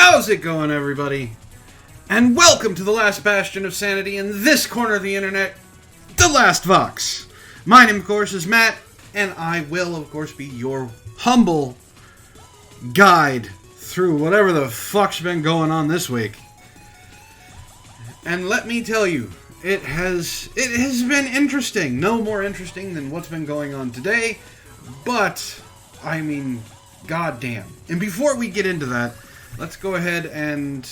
How's it going, everybody? And welcome to the last bastion of sanity in this corner of the internet, the Last Vox. My name, of course, is Matt, and I will, of course, be your humble guide through whatever the fuck's been going on this week. And let me tell you, it has been interesting. No more interesting than what's been going on today, but, I mean, goddamn. And before we get into that, let's go ahead and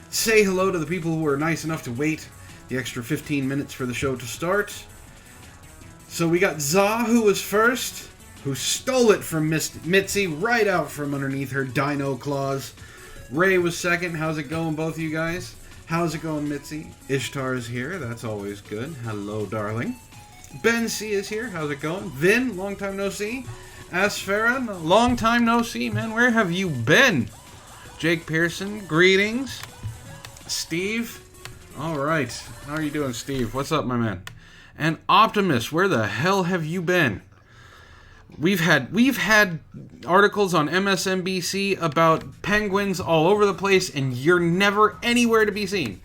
say hello to the people who were nice enough to wait the extra 15 minutes for the show to start. So we got Za, who was first, who stole it from Mitzi right out from underneath her dino claws. Ray was second. How's it going, both of you guys? How's it going, Mitzi? Ishtar is here. That's always good. Hello, darling. Ben C is here. How's it going? Vin, long time no see. Asfera, long time no see, man. Where have you been? Jake Pearson, greetings. Steve, alright. How are you doing, Steve? What's up, my man? And Optimus, where the hell have you been? We've had articles on MSNBC about penguins all over the place, and you're never anywhere to be seen.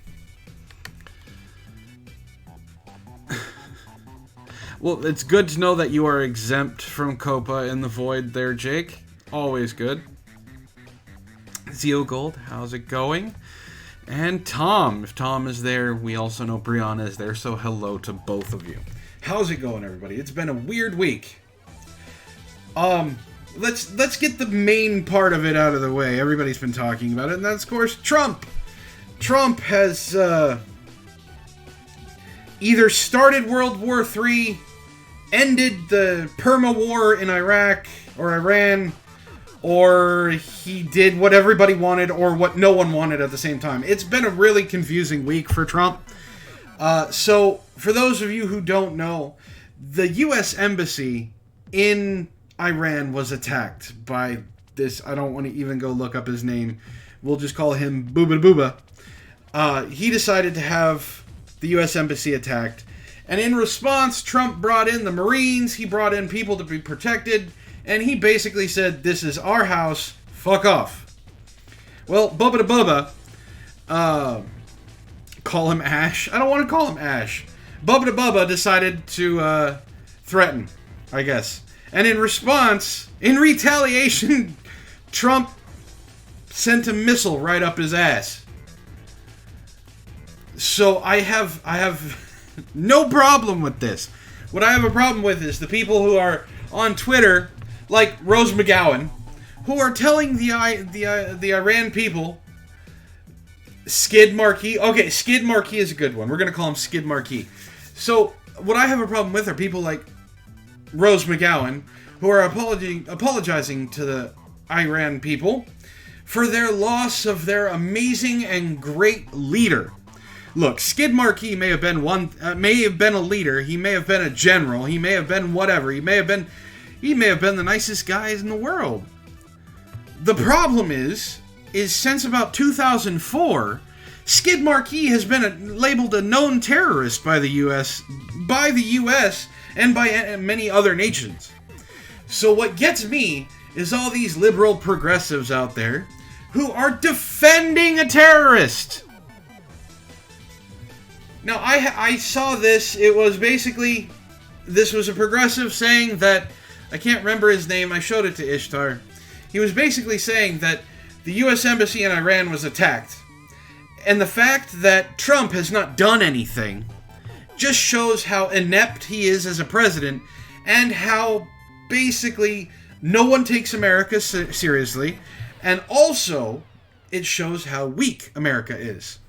Well, it's good to know that you are exempt from Copa in the Void there, Jake. Always good. Zeo Gold, how's it going? And Tom, if Tom is there, we also know Brianna is there, so hello to both of you. How's it going, everybody? It's been a weird week. Let's get the main part of it out of the way. Everybody's been talking about it, and that's, of course, Trump. Trump has either started World War III, ended the perma-war in Iraq or Iran, or he did what everybody wanted or what no one wanted at the same time. It's been a really confusing week for Trump. So, for those of you who don't know, the U.S. Embassy in Iran was attacked by this, I don't want to even go look up his name, we'll just call him Booba Booba. He decided to have the U.S. Embassy attacked, and in response, Trump brought in the Marines, he brought in people to be protected, and he basically said, this is our house, fuck off. Well, Bubba da Bubba, call him Ash? I don't want to call him Ash. Bubba da Bubba decided to threaten, I guess. And in response, in retaliation, Trump sent a missile right up his ass. So I have no problem with this. What I have a problem with is the people who are on Twitter, like Rose McGowan, who are telling the Iran people, Skid Marquee. Okay, Skid Marquee is a good one. We're going to call him Skid Marquee. So, what I have a problem with are people like Rose McGowan, who are apologizing to the Iran people for their loss of their amazing and great leader. Look, Skid Marquee may have been a leader, he may have been a general, he may have been whatever, he may have been the nicest guys in the world. The problem is since about 2004, Skid Marquee has been labeled a known terrorist by the U.S., and by many other nations. So what gets me is all these liberal progressives out there who are defending a terrorist. Now, I saw this. It was basically, this was a progressive saying that, I can't remember his name, I showed it to Ishtar. He was basically saying that the U.S. Embassy in Iran was attacked. And the fact that Trump has not done anything just shows how inept he is as a president, and how basically no one takes America seriously, and also it shows how weak America is.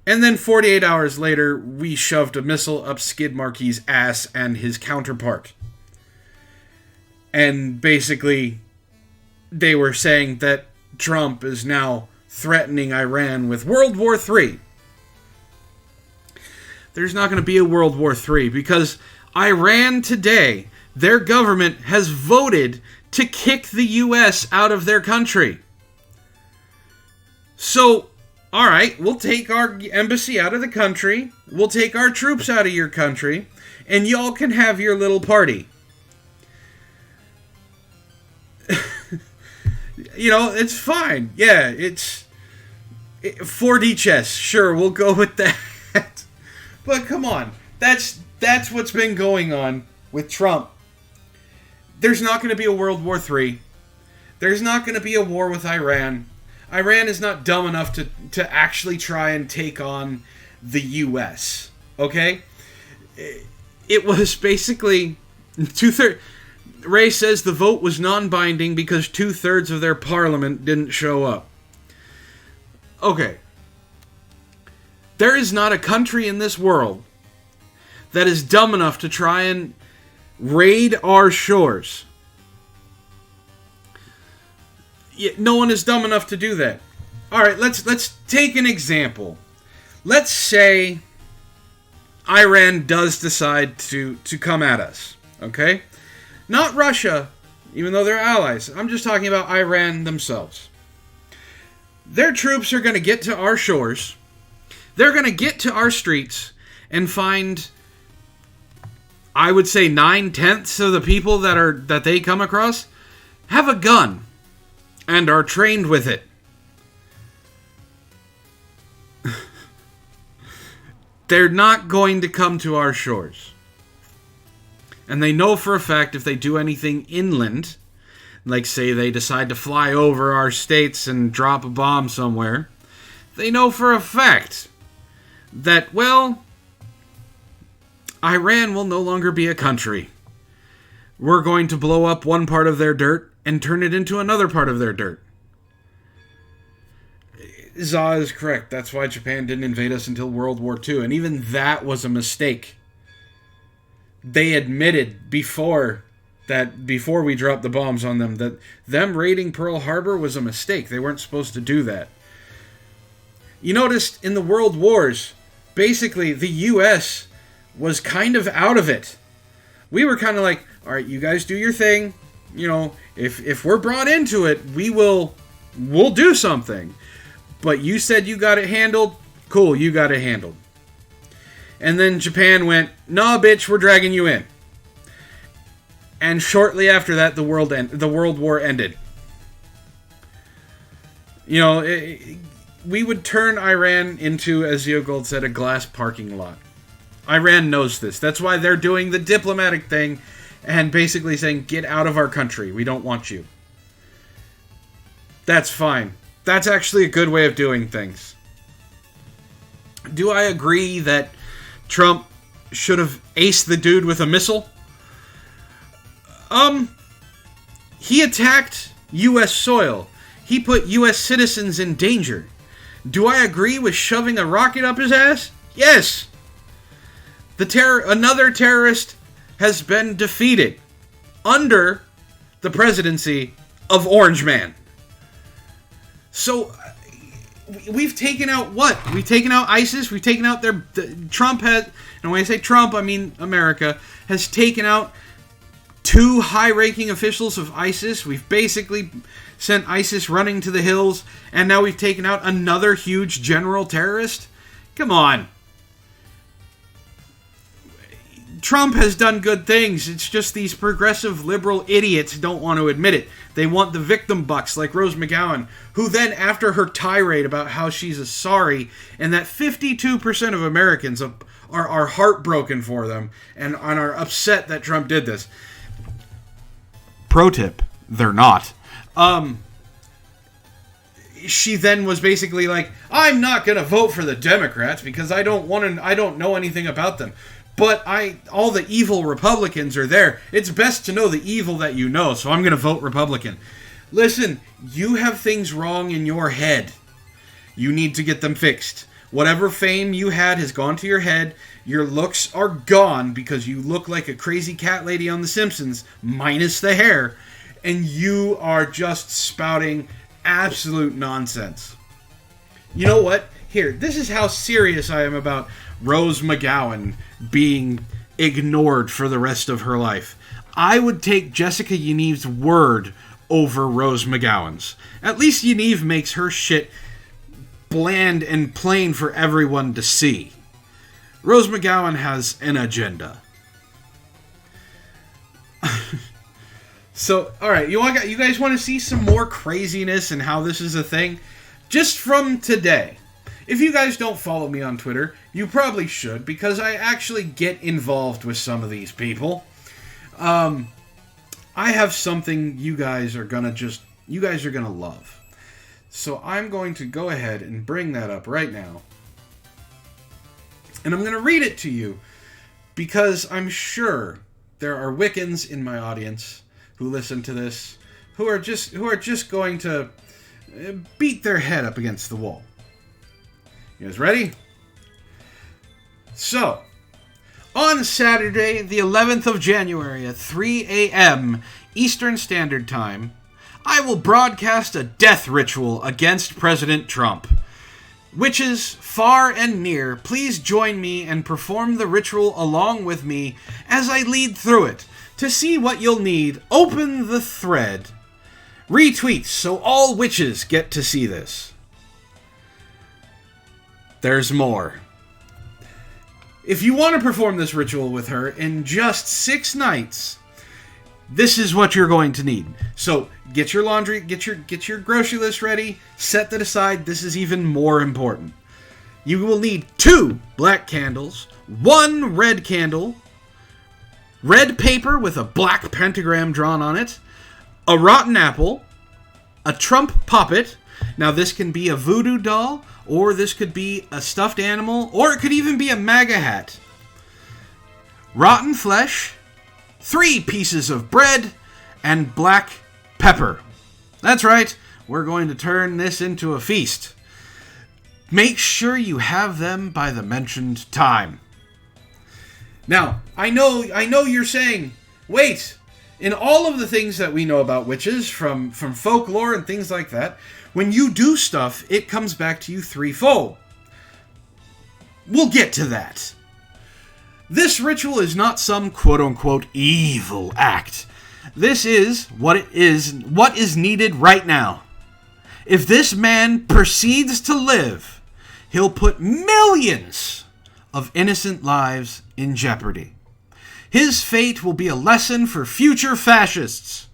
And then 48 hours later, we shoved a missile up Skid Marquee's ass and his counterpart. And basically, they were saying that Trump is now threatening Iran with World War III. There's not going to be a World War III because Iran today, their government has voted to kick the U.S. out of their country. So, alright, we'll take our embassy out of the country, we'll take our troops out of your country, and y'all can have your little party. You know, it's fine. Yeah, it's 4D chess, sure, we'll go with that. But come on, that's what's been going on with Trump. There's not going to be a World War III. There's not going to be a war with Iran. Iran is not dumb enough to actually try and take on the U.S., okay? It was basically two-thirds. Ray says the vote was non-binding because 2/3 of their parliament didn't show up. Okay. There is not a country in this world that is dumb enough to try and raid our shores. No one is dumb enough to do that. Alright, let's take an example. Let's say Iran does decide to come at us. Okay? Not Russia, even though they're allies. I'm just talking about Iran themselves. Their troops are going to get to our shores. They're going to get to our streets and find, I would say, 9/10 of the people that they come across have a gun and are trained with it. They're not going to come to our shores. And they know for a fact if they do anything inland, like say they decide to fly over our states and drop a bomb somewhere, they know for a fact that, well, Iran will no longer be a country. We're going to blow up one part of their dirt and turn it into another part of their dirt. Za is correct. That's why Japan didn't invade us until World War II. And even that was a mistake. They admitted before we dropped the bombs on them that them raiding Pearl Harbor was a mistake. They weren't supposed to do that. You noticed in the World Wars, basically the U.S. was kind of out of it. We were kind of like, all right, you guys do your thing. You know, if we're brought into it, we'll do something. But you said you got it handled. Cool, you got it handled. And then Japan went, nah, bitch, we're dragging you in. And shortly after that, the World War ended. You know, we would turn Iran into, as Zio Gold said, a glass parking lot. Iran knows this. That's why they're doing the diplomatic thing and basically saying, get out of our country. We don't want you. That's fine. That's actually a good way of doing things. Do I agree that Trump should have aced the dude with a missile? He attacked U.S. soil. He put U.S. citizens in danger. Do I agree with shoving a rocket up his ass? Yes. Another terrorist has been defeated under the presidency of Orange Man. So, we've taken out what? We've taken out ISIS. We've taken out Trump has, and when I say Trump, I mean America, has taken out 2 high-ranking officials of ISIS. We've basically sent ISIS running to the hills, and now we've taken out another huge general terrorist. Come on. Trump has done good things. It's just these progressive liberal idiots don't want to admit it. They want the victim bucks like Rose McGowan, who then, after her tirade about how she's a sorry, and that 52% of Americans are heartbroken for them and are upset that Trump did this. Pro tip, they're not. She then was basically like, I'm not going to vote for the Democrats because I don't know anything about them. But all the evil Republicans are there. It's best to know the evil that you know, so I'm going to vote Republican. Listen, you have things wrong in your head. You need to get them fixed. Whatever fame you had has gone to your head. Your looks are gone because you look like a crazy cat lady on The Simpsons, minus the hair. And you are just spouting absolute nonsense. You know what? Here, this is how serious I am about Rose McGowan being ignored for the rest of her life. I would take Jessica Yaniv's word over Rose McGowan's. At least Yaniv makes her shit bland and plain for everyone to see. Rose McGowan has an agenda. So, alright, you guys want to see some more craziness and how this is a thing? just from today. If you guys don't follow me on Twitter, you probably should, because I actually get involved with some of these people. I have something you guys are gonna love. So I'm going to go ahead and bring that up right now. And I'm going to read it to you, because I'm sure there are Wiccans in my audience who listen to this who are just going to beat their head up against the wall. You guys ready? So, on Saturday, the 11th of January at 3 a.m. Eastern Standard Time, I will broadcast a death ritual against President Trump. Witches, far and near, please join me and perform the ritual along with me as I lead through it. To see what you'll need, open the thread. Retweet so all witches get to see this. There's more. If you want to perform this ritual with her in just 6 nights, this is what you're going to need. So get your laundry, get your grocery list ready, set that aside. This is even more important. You will need 2 black candles, 1 red candle, red paper with a black pentagram drawn on it, a rotten apple, a Trump puppet. Now this can be a voodoo doll, or this could be a stuffed animal, or it could even be a MAGA hat. Rotten flesh, 3 pieces of bread, and black pepper. That's right, we're going to turn this into a feast. Make sure you have them by the mentioned time. Now, I know you're saying, wait, in all of the things that we know about witches, from folklore and things like that, when you do stuff, it comes back to you threefold. We'll get to that. This ritual is not some quote-unquote evil act. This is what is needed right now. If this man proceeds to live, he'll put millions of innocent lives in jeopardy. His fate will be a lesson for future fascists.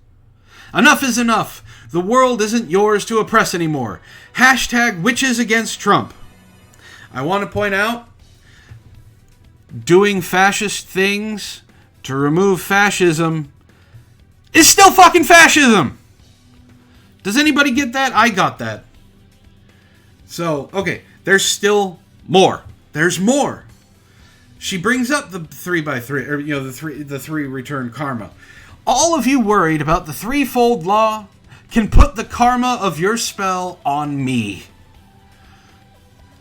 Enough is enough. The world isn't yours to oppress anymore. Hashtag witches against Trump. I want to point out, doing fascist things to remove fascism is still fucking fascism. Does anybody get that? I got that. So, okay, there's still more. There's more. She brings up the 3x3, or the three return karma. All of you worried about the threefold law can put the karma of your spell on me.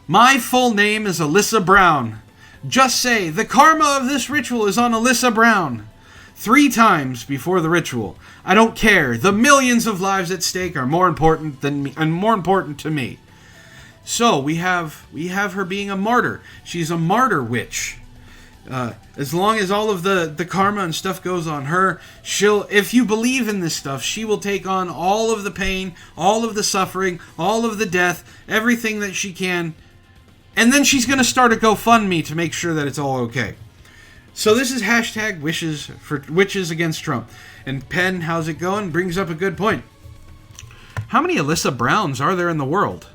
My full name is Alyssa Brown. Just say, the karma of this ritual is on Alyssa Brown. 3 times before the ritual. I don't care. The millions of lives at stake are more important than me, and more important to me. So we have her being a martyr. She's a martyr witch. As long as all of the karma and stuff goes on her, if you believe in this stuff, she will take on all of the pain, all of the suffering, all of the death, everything that she can. And then she's going to start a GoFundMe to make sure that it's all okay. So this is hashtag witches against Trump. And Penn, how's it going? Brings up a good point. How many Alyssa Browns are there in the world?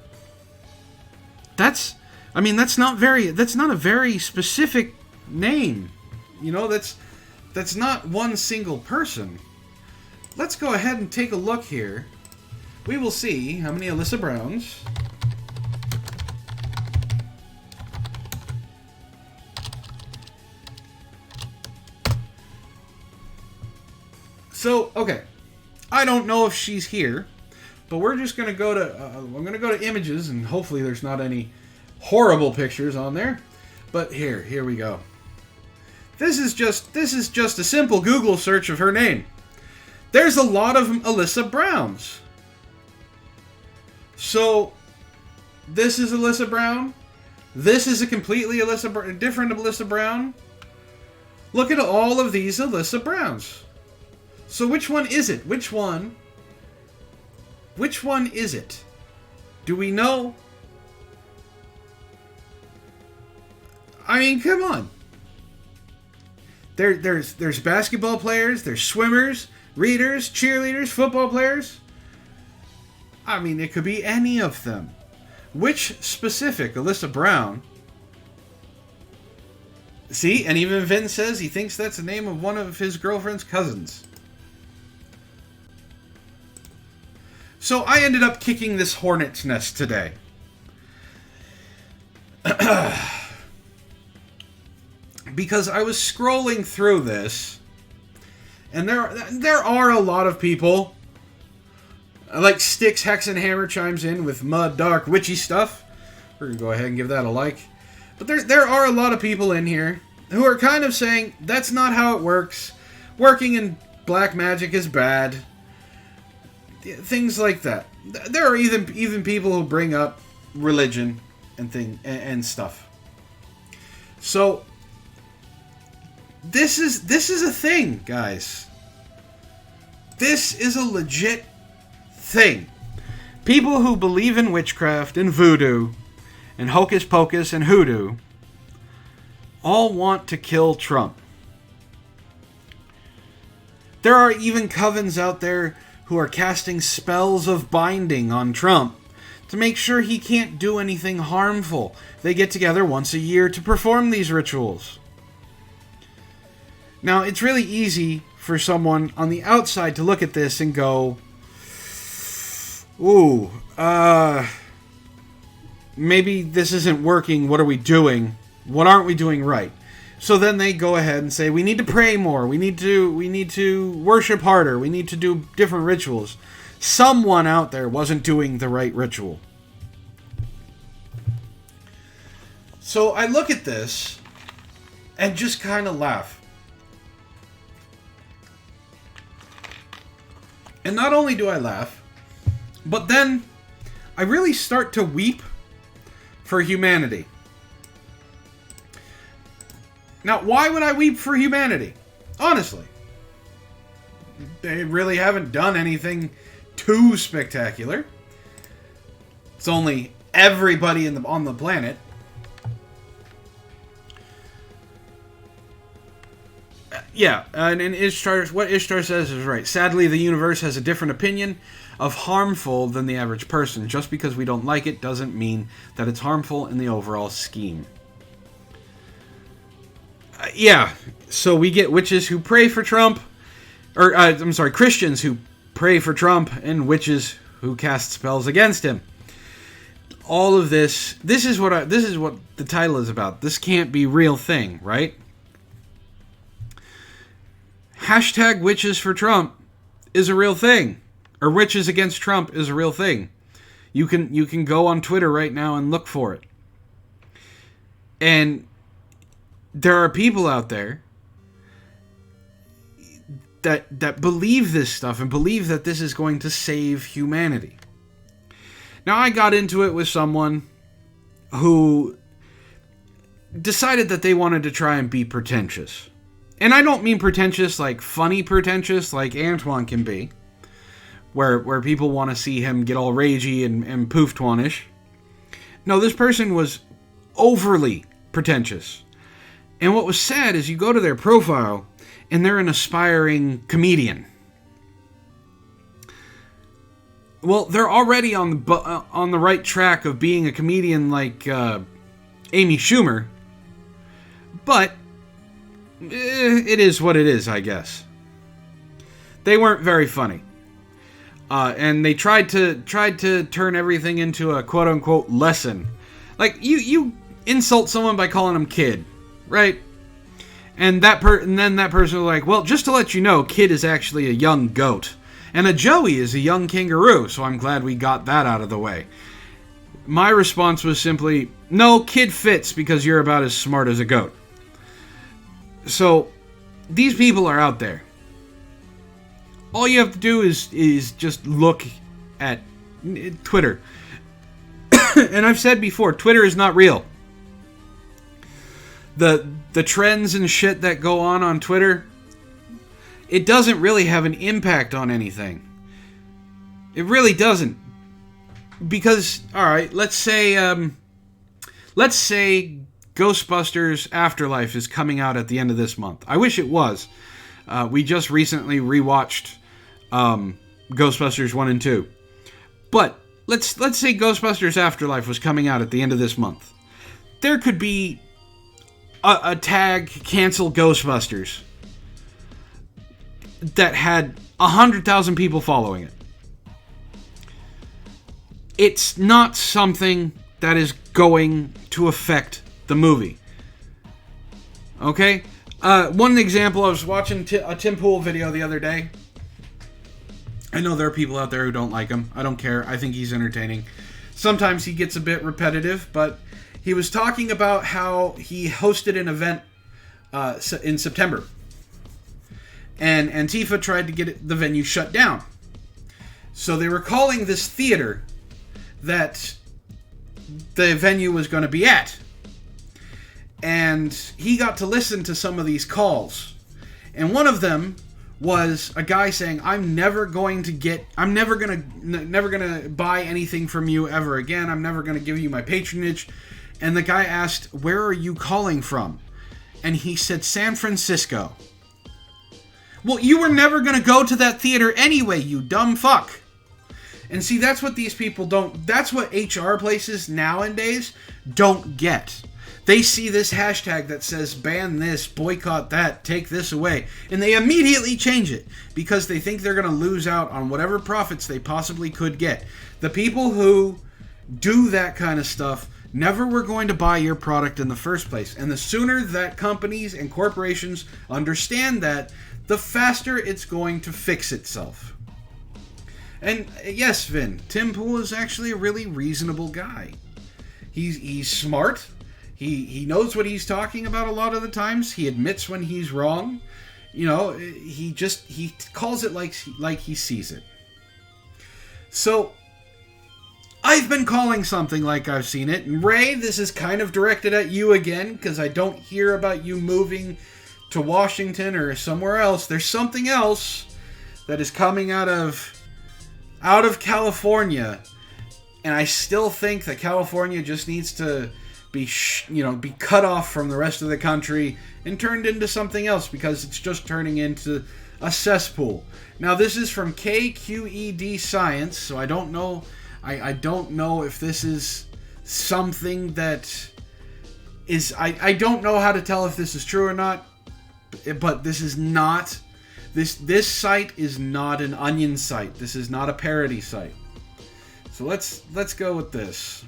That's not a very specific name. That's not one single person. Let's go ahead and take a look here. We will see how many Alyssa Browns. So, okay, I don't know if she's here, but we're just gonna go to I'm gonna go to images, and hopefully there's not any horrible pictures on there. But here we go. This is just a simple Google search of her name. There's a lot of Alyssa Browns. So this is Alyssa Brown. This is a completely different Alyssa Brown. Look at all of these Alyssa Browns. So which one is it? Which one is it? Do we know? I mean, come on. There's basketball players, there's swimmers, readers, cheerleaders, football players. I mean, it could be any of them. Which specific Alyssa Brown? See, and even Vin says he thinks that's the name of one of his girlfriend's cousins. So I ended up kicking this hornet's nest today. Because I was scrolling through this, and there are a lot of people, like Styx, Hex, and Hammer chimes in with mud, dark, witchy stuff. We're going to go ahead and give that a like. But there are a lot of people in here who are kind of saying, that's not how it works. Working in black magic is bad. Things like that. There are even people who bring up religion and stuff. So this is a thing, guys. This is a legit thing. People who believe in witchcraft and voodoo and hocus pocus and hoodoo all want to kill Trump. There are even covens out there who are casting spells of binding on Trump to make sure he can't do anything harmful. They get together once a year to perform these rituals. Now, it's really easy for someone on the outside to look at this and go, ooh, maybe this isn't working. What are we doing? What aren't we doing right? So then they go ahead and say, we need to pray more. We need to worship harder. We need to do different rituals. Someone out there wasn't doing the right ritual. So I look at this and just kind of laugh. And not only do I laugh, but then I really start to weep for humanity. Now, why would I weep for humanity? Honestly. They really haven't done anything too spectacular. It's only everybody on the planet. Yeah, and what Ishtar says is right. Sadly, the universe has a different opinion of harmful than the average person. Just because we don't like it doesn't mean that it's harmful in the overall scheme. Yeah, so we get witches who pray for Trump, or Christians who pray for Trump, and witches who cast spells against him. All of this is what the title is about. This can't be real thing, right? Hashtag witches for Trump is a real thing, or witches against Trump is a real thing. You can go on Twitter right now and look for it. And there are people out there that believe this stuff and believe that this is going to save humanity. Now, I got into it with someone who decided that they wanted to try and be pretentious. And I don't mean pretentious like funny pretentious like Antoine can be, where people want to see him get all ragey and poof-twanish. No, this person was overly pretentious. And what was sad is you go to their profile, and they're an aspiring comedian. Well, they're already on the right track of being a comedian like Amy Schumer, but it is what it is, I guess. They weren't very funny, and they tried to turn everything into a quote unquote lesson. Like you insult someone by calling them kid. Right? And then that person was like, well, just to let you know, kid is actually a young goat. And a joey is a young kangaroo, so I'm glad we got that out of the way. My response was simply, no, kid fits because you're about as smart as a goat. So, these people are out there. All you have to do is just look at Twitter. And I've said before, Twitter is not real. The trends and shit that go on Twitter, it doesn't really have an impact on anything. It really doesn't. Because, alright, let's say Ghostbusters Afterlife is coming out at the end of this month. I wish it was. We just recently rewatched Ghostbusters 1 and 2. But let's say Ghostbusters Afterlife was coming out at the end of this month. There could be a tag, cancel Ghostbusters, that had 100,000 people following it. It's not something that is going to affect the movie. Okay? One example, I was watching a Tim Pool video the other day. I know there are people out there who don't like him. I don't care. I think he's entertaining. Sometimes he gets a bit repetitive, but he was talking about how he hosted an event in September. And Antifa tried to get the venue shut down. So they were calling this theater that the venue was going to be at. And he got to listen to some of these calls. And one of them was a guy saying, I'm never going to buy anything from you ever again. I'm never going to give you my patronage. And the guy asked, where are you calling from? And he said, San Francisco. Well, you were never going to go to that theater anyway, you dumb fuck. And see, that's what these people don't... That's what HR places nowadays don't get. They see this hashtag that says, ban this, boycott that, take this away. And they immediately change it. Because they think they're going to lose out on whatever profits they possibly could get. The people who do that kind of stuff never were going to buy your product in the first place. And the sooner that companies and corporations understand that, the faster it's going to fix itself. And yes, Vin, Tim Pool is actually a really reasonable guy. He's smart. He knows what he's talking about a lot of the times. He admits when he's wrong. You know, he calls it like he sees it. So I've been calling something like I've seen it. And Ray, this is kind of directed at you again, because I don't hear about you moving to Washington or somewhere else. There's something else that is coming out of California, and I still think that California just needs to be cut off from the rest of the country and turned into something else, because it's just turning into a cesspool. Now, this is from KQED Science, so I don't know. I don't know if this is something that is. I don't know how to tell if this is true or not. But this is not. This site is not an onion site. This is not a parody site. So let's go with this.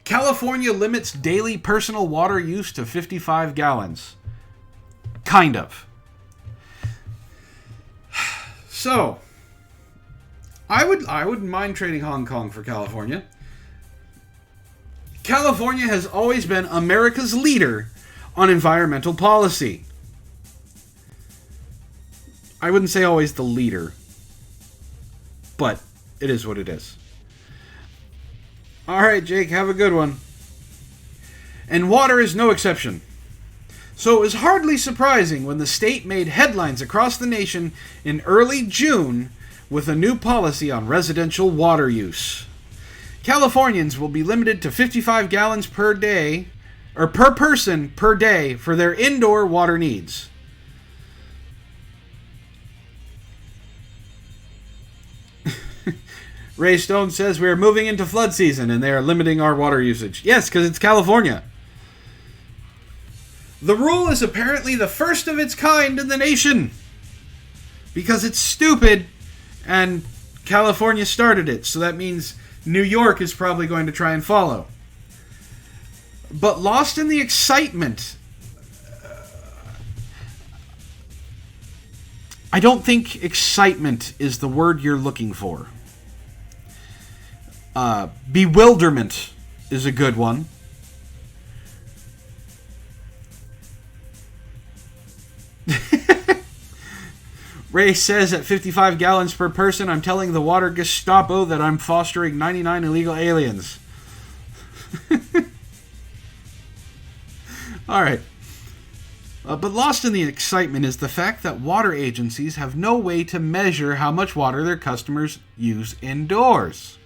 California limits daily personal water use to 55 gallons. Kind of. So, I wouldn't mind trading Hong Kong for California. California has always been America's leader on environmental policy. I wouldn't say always the leader, but it is what it is. All right, Jake, have a good one. And water is no exception. So it was hardly surprising when the state made headlines across the nation in early June with a new policy on residential water use. Californians will be limited to 55 gallons per day, or per person per day, for their indoor water needs. Ray Stone says we are moving into flood season and they are limiting our water usage. Yes, because it's California. The rule is apparently the first of its kind in the nation. Because it's stupid and California started it. So that means New York is probably going to try and follow. But lost in the excitement, I don't think excitement is the word you're looking for. Bewilderment is a good one. Ray says at 55 gallons per person, I'm telling the water Gestapo that I'm fostering 99 illegal aliens. All right. But lost in the excitement is the fact that water agencies have no way to measure how much water their customers use indoors.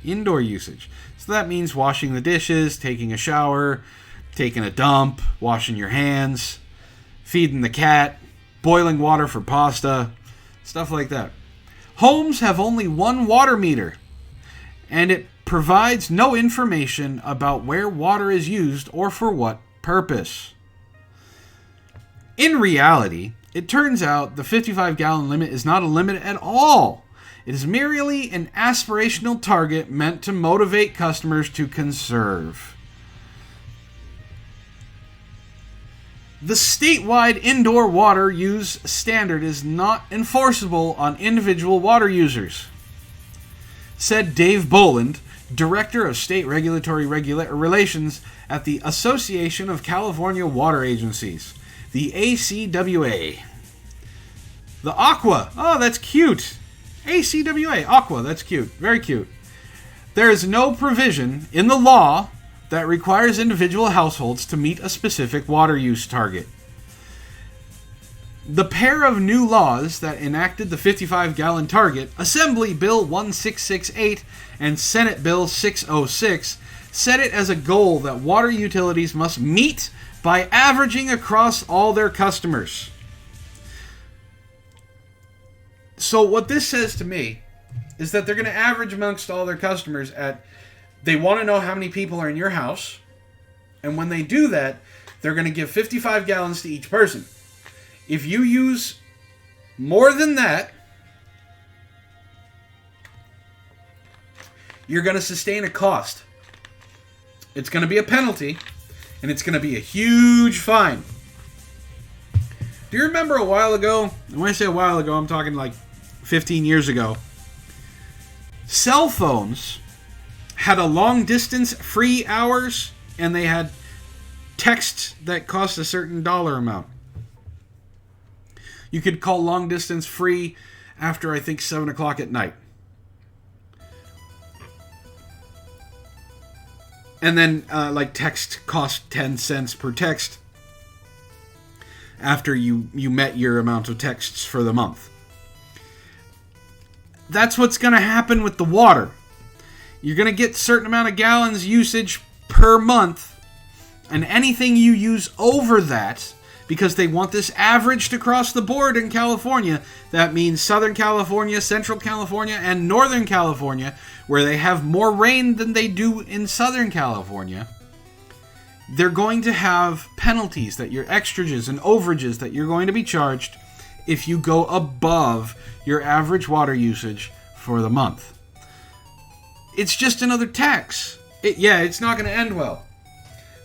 Indoor usage. So that means washing the dishes, taking a shower, taking a dump, washing your hands, feeding the cat, boiling water for pasta, stuff like that. Homes have only one water meter, and it provides no information about where water is used or for what purpose. In reality, it turns out the 55-gallon limit is not a limit at all. It is merely an aspirational target meant to motivate customers to conserve. The statewide indoor water use standard is not enforceable on individual water users, said Dave Boland, Director of State Regulatory Relations at the Association of California Water Agencies, the ACWA. The Aqua. Oh, that's cute. ACWA. Aqua. That's cute. Very cute. There is no provision in the law that requires individual households to meet a specific water use target. The pair of new laws that enacted the 55-gallon target, Assembly Bill 1668 and Senate Bill 606, set it as a goal that water utilities must meet by averaging across all their customers. So what this says to me is that they're going to average amongst all their customers at, they want to know how many people are in your house, and when they do that, they're going to give 55 gallons to each person. If you use more than that, you're going to sustain a cost. It's going to be a penalty, and it's going to be a huge fine. Do you remember a while ago, and when I say a while ago, I'm talking like 15 years ago, cell phones had a long-distance free hours, and they had texts that cost a certain dollar amount. You could call long-distance free after, I think, 7 o'clock at night. And then, text cost 10 cents per text after you met your amount of texts for the month. That's what's going to happen with the water. You're going to get a certain amount of gallons usage per month, and anything you use over that, because they want this averaged across the board in California, that means Southern California, Central California, and Northern California, where they have more rain than they do in Southern California, they're going to have penalties, that your extrages and overages that you're going to be charged if you go above your average water usage for the month. It's just another tax. It's not going to end well.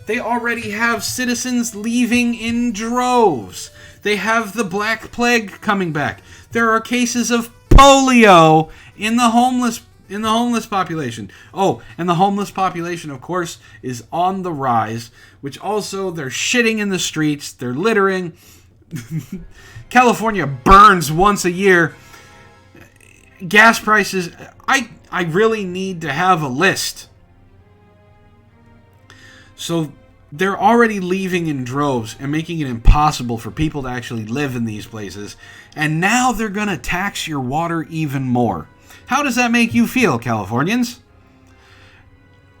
They already have citizens leaving in droves. They have the Black Plague coming back. There are cases of polio in the homeless population. Oh, and the homeless population, of course, is on the rise, which also they're shitting in the streets, they're littering. California burns once a year. Gas prices, I really need to have a list. So they're already leaving in droves and making it impossible for people to actually live in these places. And now they're going to tax your water even more. How does that make you feel, Californians?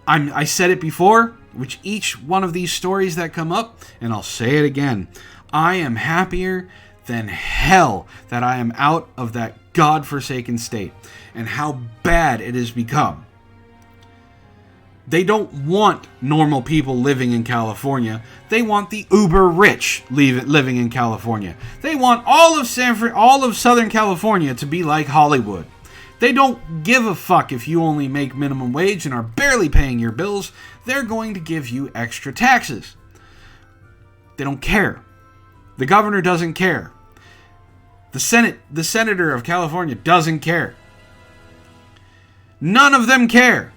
I said it before, which each one of these stories that come up, and I'll say it again. I am happier than hell that I am out of that godforsaken state and how bad it has become. They don't want normal people living in California. They want the uber rich living in California. They want all of Southern California to be like Hollywood. They don't give a fuck if you only make minimum wage and are barely paying your bills. They're going to give you extra taxes. They don't care. The governor doesn't care. The senator of California doesn't care. None of them care.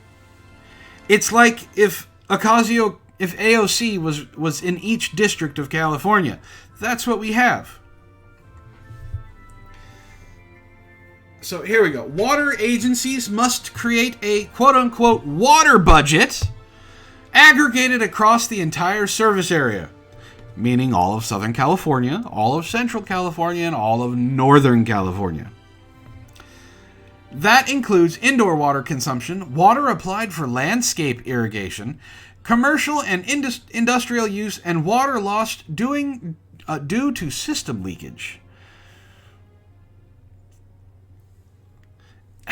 It's like if AOC was in each district of California. That's what we have. So here we go. Water agencies must create a quote-unquote water budget aggregated across the entire service area, meaning all of Southern California, all of Central California, and all of Northern California. That includes indoor water consumption, water applied for landscape irrigation, commercial and industrial use, and water lost due to system leakage.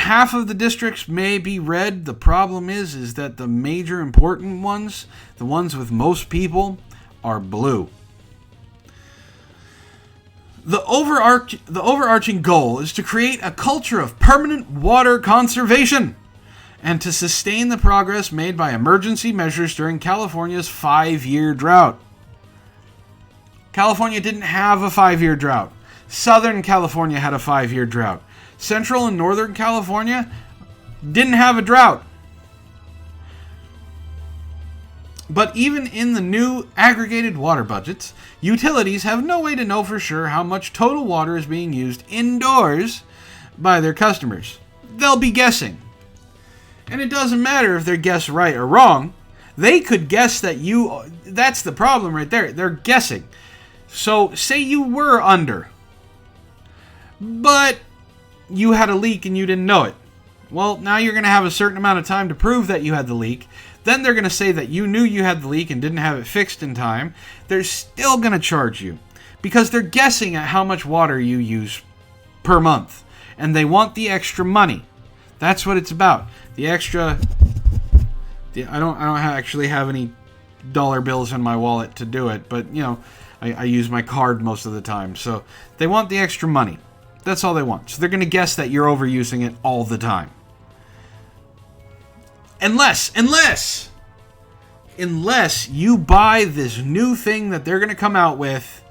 half of the districts may be red. The problem is that the major important ones, the ones with most people, are blue. The overarching goal is to create a culture of permanent water conservation and to sustain the progress made by emergency measures during California's 5-year drought. California didn't have a 5-year drought. Southern California had a 5-year drought. Central and Northern California didn't have a drought. But even in the new aggregated water budgets, utilities have no way to know for sure how much total water is being used indoors by their customers. They'll be guessing. And it doesn't matter if they guess right or wrong. They could guess that that's the problem right there. They're guessing. So say you were under, but you had a leak and you didn't know it. Well, now you're going to have a certain amount of time to prove that you had the leak. Then they're going to say that you knew you had the leak and didn't have it fixed in time. They're still going to charge you because they're guessing at how much water you use per month. And they want the extra money. That's what it's about. The extra... I don't actually have any dollar bills in my wallet to do it. But, I use my card most of the time. So they want the extra money. That's all they want. So they're going to guess that you're overusing it all the time. Unless you buy this new thing that they're going to come out with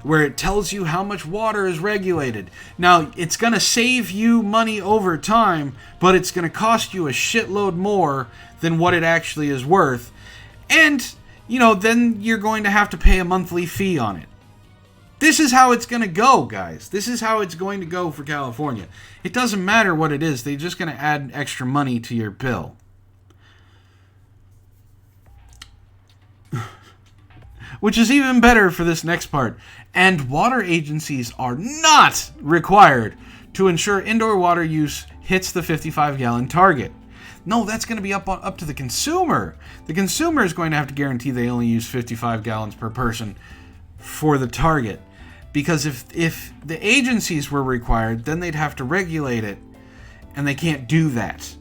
where it tells you how much water is regulated. Now, it's going to save you money over time, but it's going to cost you a shitload more than what it actually is worth. And, then you're going to have to pay a monthly fee on it. This is how it's going to go, guys. This is how it's going to go for California. It doesn't matter what it is. They're just going to add extra money to your bill. Which is even better for this next part. And water agencies are not required to ensure indoor water use hits the 55-gallon target. No, that's going to be up to the consumer. The consumer is going to have to guarantee they only use 55 gallons per person for the target. Because if the agencies were required, then they'd have to regulate it. And they can't do that.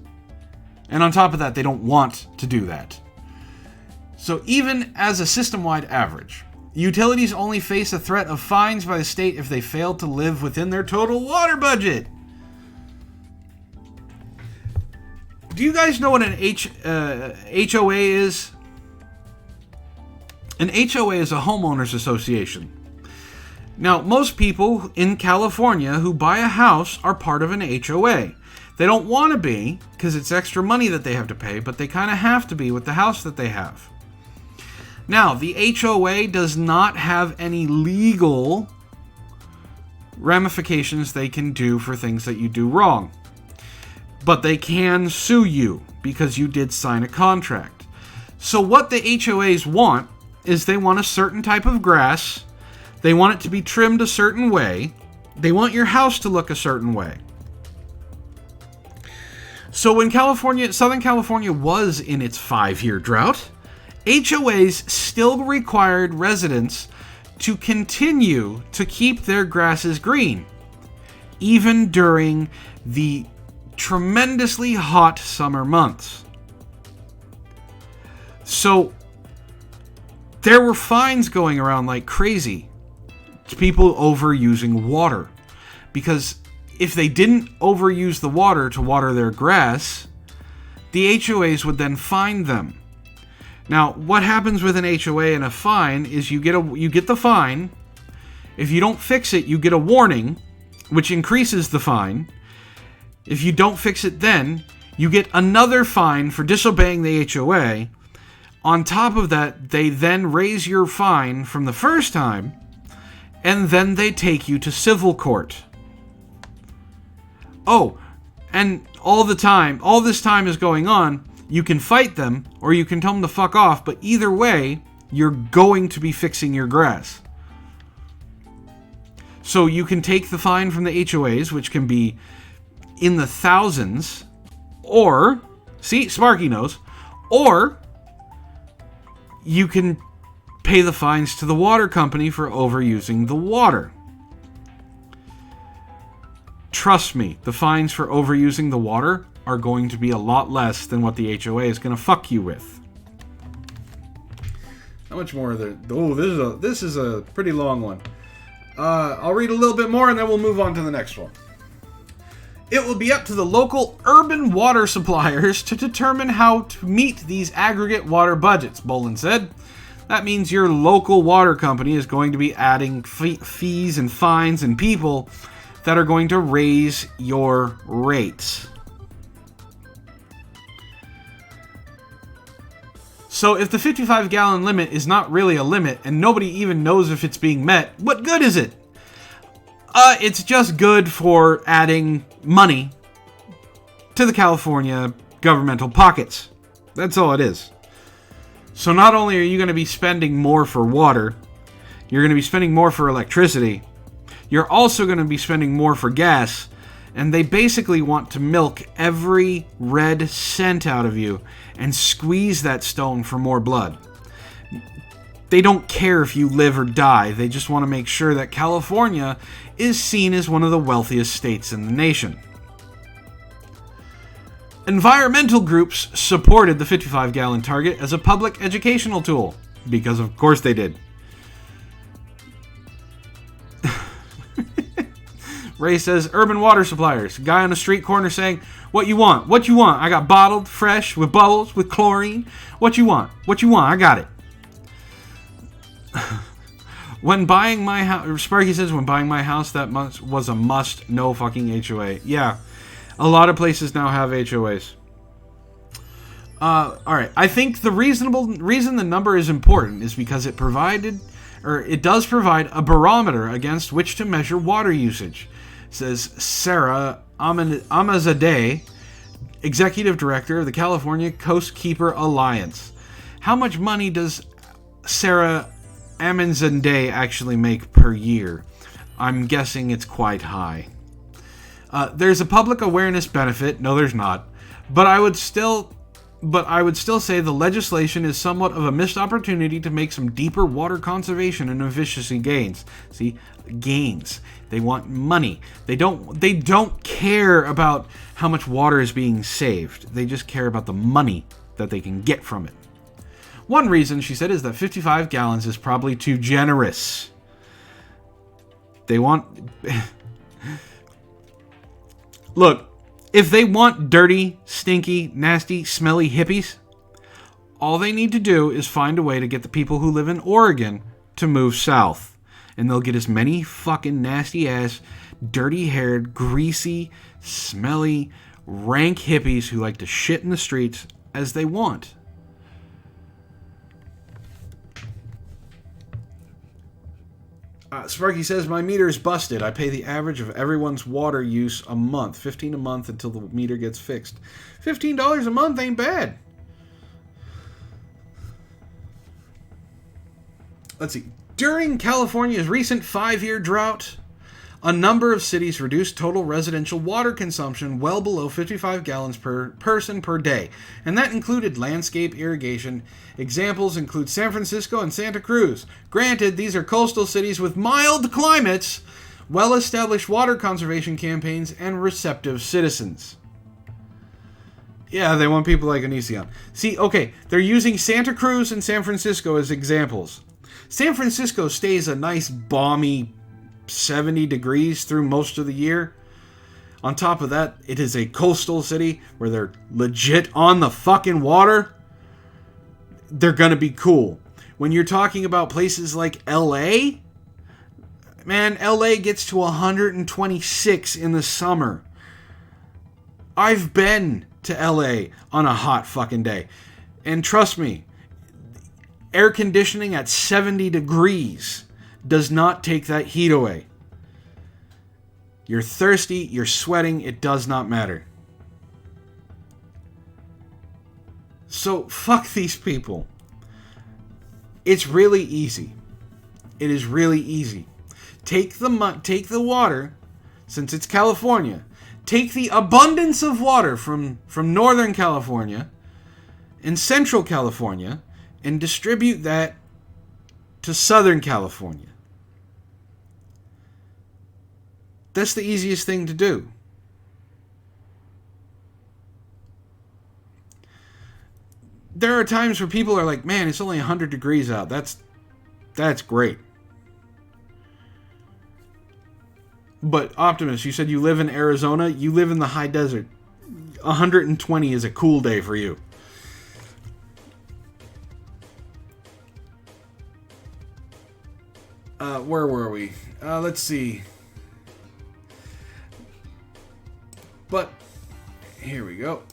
And on top of that, they don't want to do that. So even as a system-wide average, utilities only face a threat of fines by the state if they fail to live within their total water budget. Do you guys know what an HOA is? An HOA is a homeowners association. Now, most people in California who buy a house are part of an HOA. They don't want to be because it's extra money that they have to pay, but they kind of have to be with the house that they have. Now, the HOA does not have any legal ramifications they can do for things that you do wrong. But they can sue you because you did sign a contract. So what the HOAs want is they want a certain type of grass. They want it to be trimmed a certain way. They want your house to look a certain way. So when Southern California was in its 5-year drought, HOAs still required residents to continue to keep their grasses green, even during the tremendously hot summer months. So there were fines going around like crazy to people overusing water, because if they didn't overuse the water to water their grass, the HOAs would then fine them. Now, what happens with an HOA and a fine is you get the fine. If you don't fix it, you get a warning, which increases the fine. If you don't fix it then, you get another fine for disobeying the HOA. On top of that, they then raise your fine from the first time, and then they take you to civil court. Oh, and all this time is going on, you can fight them, or you can tell them to fuck off, but either way, you're going to be fixing your grass. So you can take the fine from the HOAs, which can be in the thousands, or, see, Sparky knows, or you can pay the fines to the water company for overusing the water. trust me, the fines for overusing the water are going to be a lot less than what the HOA is going to fuck you with. How much more are there? Oh, this is a pretty long one. I'll read a little bit more and then we'll move on to the next one. It will be up to the local urban water suppliers to determine how to meet these aggregate water budgets, Bolin said. That means your local water company is going to be adding fees and fines and people that are going to raise your rates. So if the 55-gallon limit is not really a limit and nobody even knows if it's being met, what good is it? It's just good for adding money to the California governmental pockets. That's all it is. So not only are you going to be spending more for water, you're going to be spending more for electricity, you're also going to be spending more for gas, and they basically want to milk every red cent out of you and squeeze that stone for more blood. They don't care if you live or die. They just want to make sure that California is seen as one of the wealthiest states in the nation. Environmental groups supported the 55-gallon target as a public educational tool. Because of course they did. Ray says, urban water suppliers. Guy on the street corner saying, what you want? What you want? I got bottled, fresh, with bubbles, with chlorine. What you want? What you want? I got it. When buying my house, Sparky says, when buying my house, that was a must, no fucking HOA. Yeah, a lot of places now have HOAs. Alright, I think the reason the number is important is because it does provide a barometer against which to measure water usage, says Sarah Amazadeh, Executive Director of the California Coastkeeper Alliance. How much money does Sarah Amazadeh actually make per year? I'm guessing it's quite high. There's a public awareness benefit. No, there's not. But I would still say the legislation is somewhat of a missed opportunity to make some deeper water conservation and efficiency gains. See, gains. They want money. They don't care about how much water is being saved. They just care about the money that they can get from it. One reason, she said, is that 55 gallons is probably too generous. They want... Look, if they want dirty, stinky, nasty, smelly hippies, all they need to do is find a way to get the people who live in Oregon to move south. And they'll get as many fucking nasty-ass, dirty-haired, greasy, smelly, rank hippies who like to shit in the streets as they want. Sparky says, my meter is busted. I pay the average of everyone's water use a month. $15 a month until the meter gets fixed. $15 a month ain't bad. Let's see. During California's recent 5-year drought, a number of cities reduced total residential water consumption well below 55 gallons per person per day, and that included landscape irrigation. Examples include San Francisco and Santa Cruz. Granted, these are coastal cities with mild climates, well-established water conservation campaigns, and receptive citizens. Yeah, they want people like Onision. See, okay, they're using Santa Cruz and San Francisco as examples. San Francisco stays a nice, balmy 70 degrees through most of the year. On top of that, it is a coastal city where they're legit on the fucking water. They're gonna be cool. When you're talking about places like LA, man, LA gets to 126 in the summer. I've been to LA on a hot fucking day. And trust me, air conditioning at 70 degrees does not take that heat away. You're thirsty, you're sweating, it does not matter. So, fuck these people. It's really easy. It is really easy. Take the water, since it's California, take the abundance of water from Northern California and Central California and distribute that to Southern California. That's the easiest thing to do. There are times where people are like, man, it's only 100 degrees out. That's great. But Optimus, you said you live in Arizona. You live in the high desert. 120 is a cool day for you. Where were we? Let's see. But, here we go.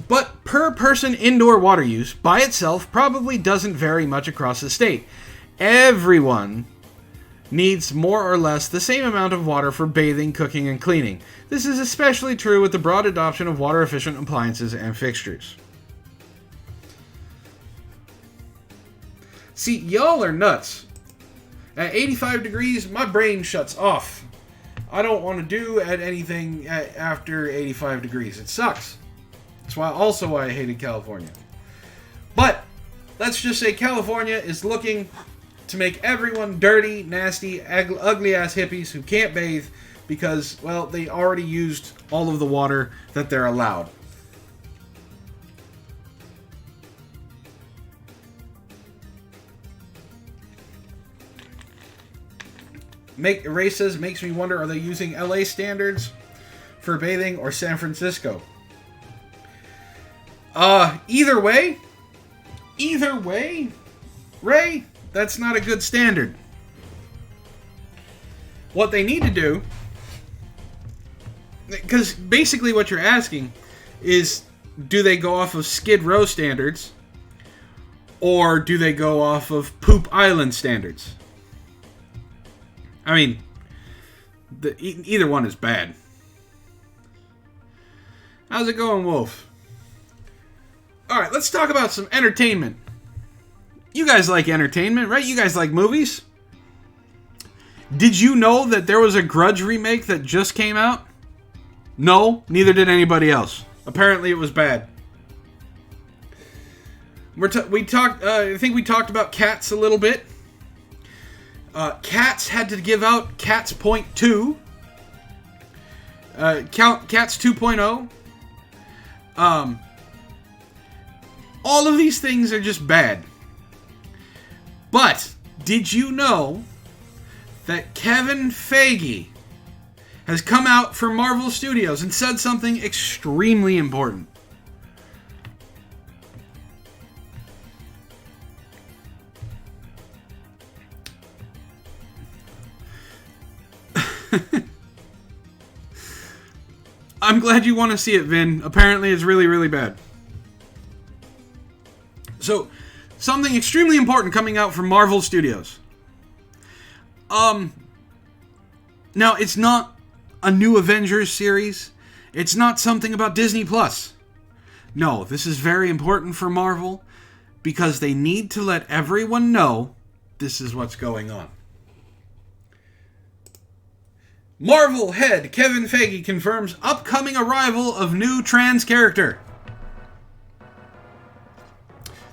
But per person indoor water use by itself probably doesn't vary much across the state. Everyone needs more or less the same amount of water for bathing, cooking, and cleaning. This is especially true with the broad adoption of water-efficient appliances and fixtures. See, y'all are nuts. At 85 degrees, my brain shuts off. I don't want to do anything after 85 degrees. It sucks. That's why I hated California. But let's just say California is looking to make everyone dirty, nasty, ugly-ass hippies who can't bathe because, well, they already used all of the water that they're allowed. Ray says, makes me wonder, are they using LA standards for bathing or San Francisco? Either way, Ray, that's not a good standard. What they need to do, because basically what you're asking is, do they go off of Skid Row standards or do they go off of Poop Island standards? I mean, either one is bad. How's it going, Wolf? Alright, let's talk about some entertainment. You guys like entertainment, right? You guys like movies? Did you know that there was a Grudge remake that just came out? No, neither did anybody else. Apparently it was bad. I think we talked about Cats a little bit. Cats had to give out Cats Point 2. Cats 2.0. All of these things are just bad. But, did you know that Kevin Feige has come out for Marvel Studios and said something extremely important? I'm glad you want to see it, Vin. Apparently it's really, really bad. So, something extremely important coming out from Marvel Studios. Now, it's not a new Avengers series. It's not something about Disney Plus. No, this is very important for Marvel because they need to let everyone know this is what's going on. Marvel head Kevin Feige confirms upcoming arrival of new trans character.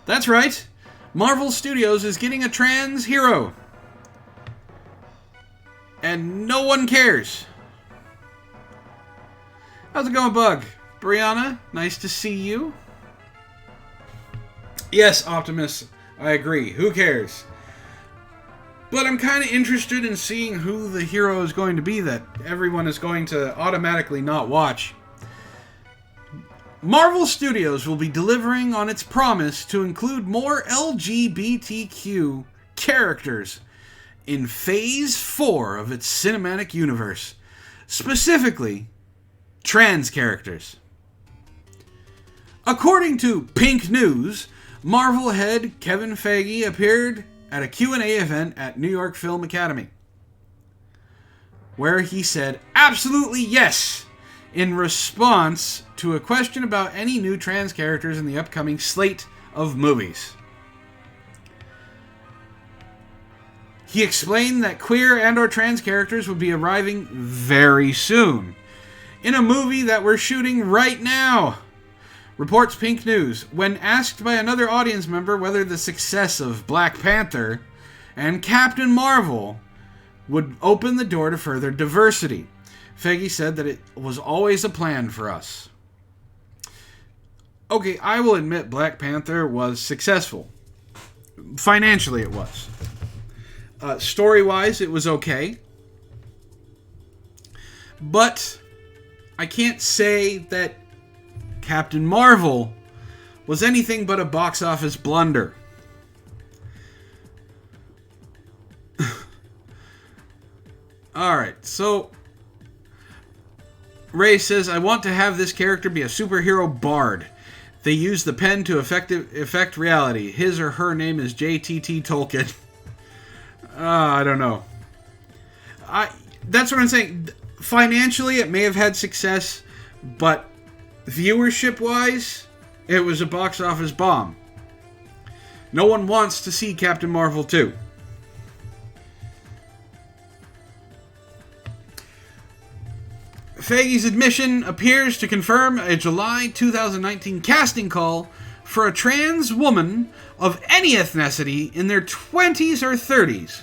That's right. Marvel Studios is getting a trans hero. And no one cares. How's it going, Bug? Brianna, nice to see you. Yes, Optimus, I agree. Who cares? But I'm kind of interested in seeing who the hero is going to be that everyone is going to automatically not watch. Marvel Studios will be delivering on its promise to include more LGBTQ characters in Phase 4 of its cinematic universe. Specifically, trans characters. According to Pink News, Marvel head Kevin Feige appeared at a Q&A event at New York Film Academy, where he said, absolutely yes, in response to a question about any new trans characters in the upcoming slate of movies. He explained that queer and/or trans characters would be arriving very soon, in a movie that we're shooting right now. Reports Pink News. When asked by another audience member whether the success of Black Panther and Captain Marvel would open the door to further diversity, Feige said that it was always a plan for us. Okay, I will admit Black Panther was successful. Financially, it was. Story-wise, it was okay. But I can't say that Captain Marvel was anything but a box office blunder. Alright, so Ray says, I want to have this character be a superhero bard. They use the pen to affect reality. His or her name is J.T.T. Tolkien. I don't know. That's what I'm saying. Financially, it may have had success, but viewership-wise, it was a box office bomb. No one wants to see Captain Marvel 2. Feige's admission appears to confirm a July 2019 casting call for a trans woman of any ethnicity in their 20s or 30s,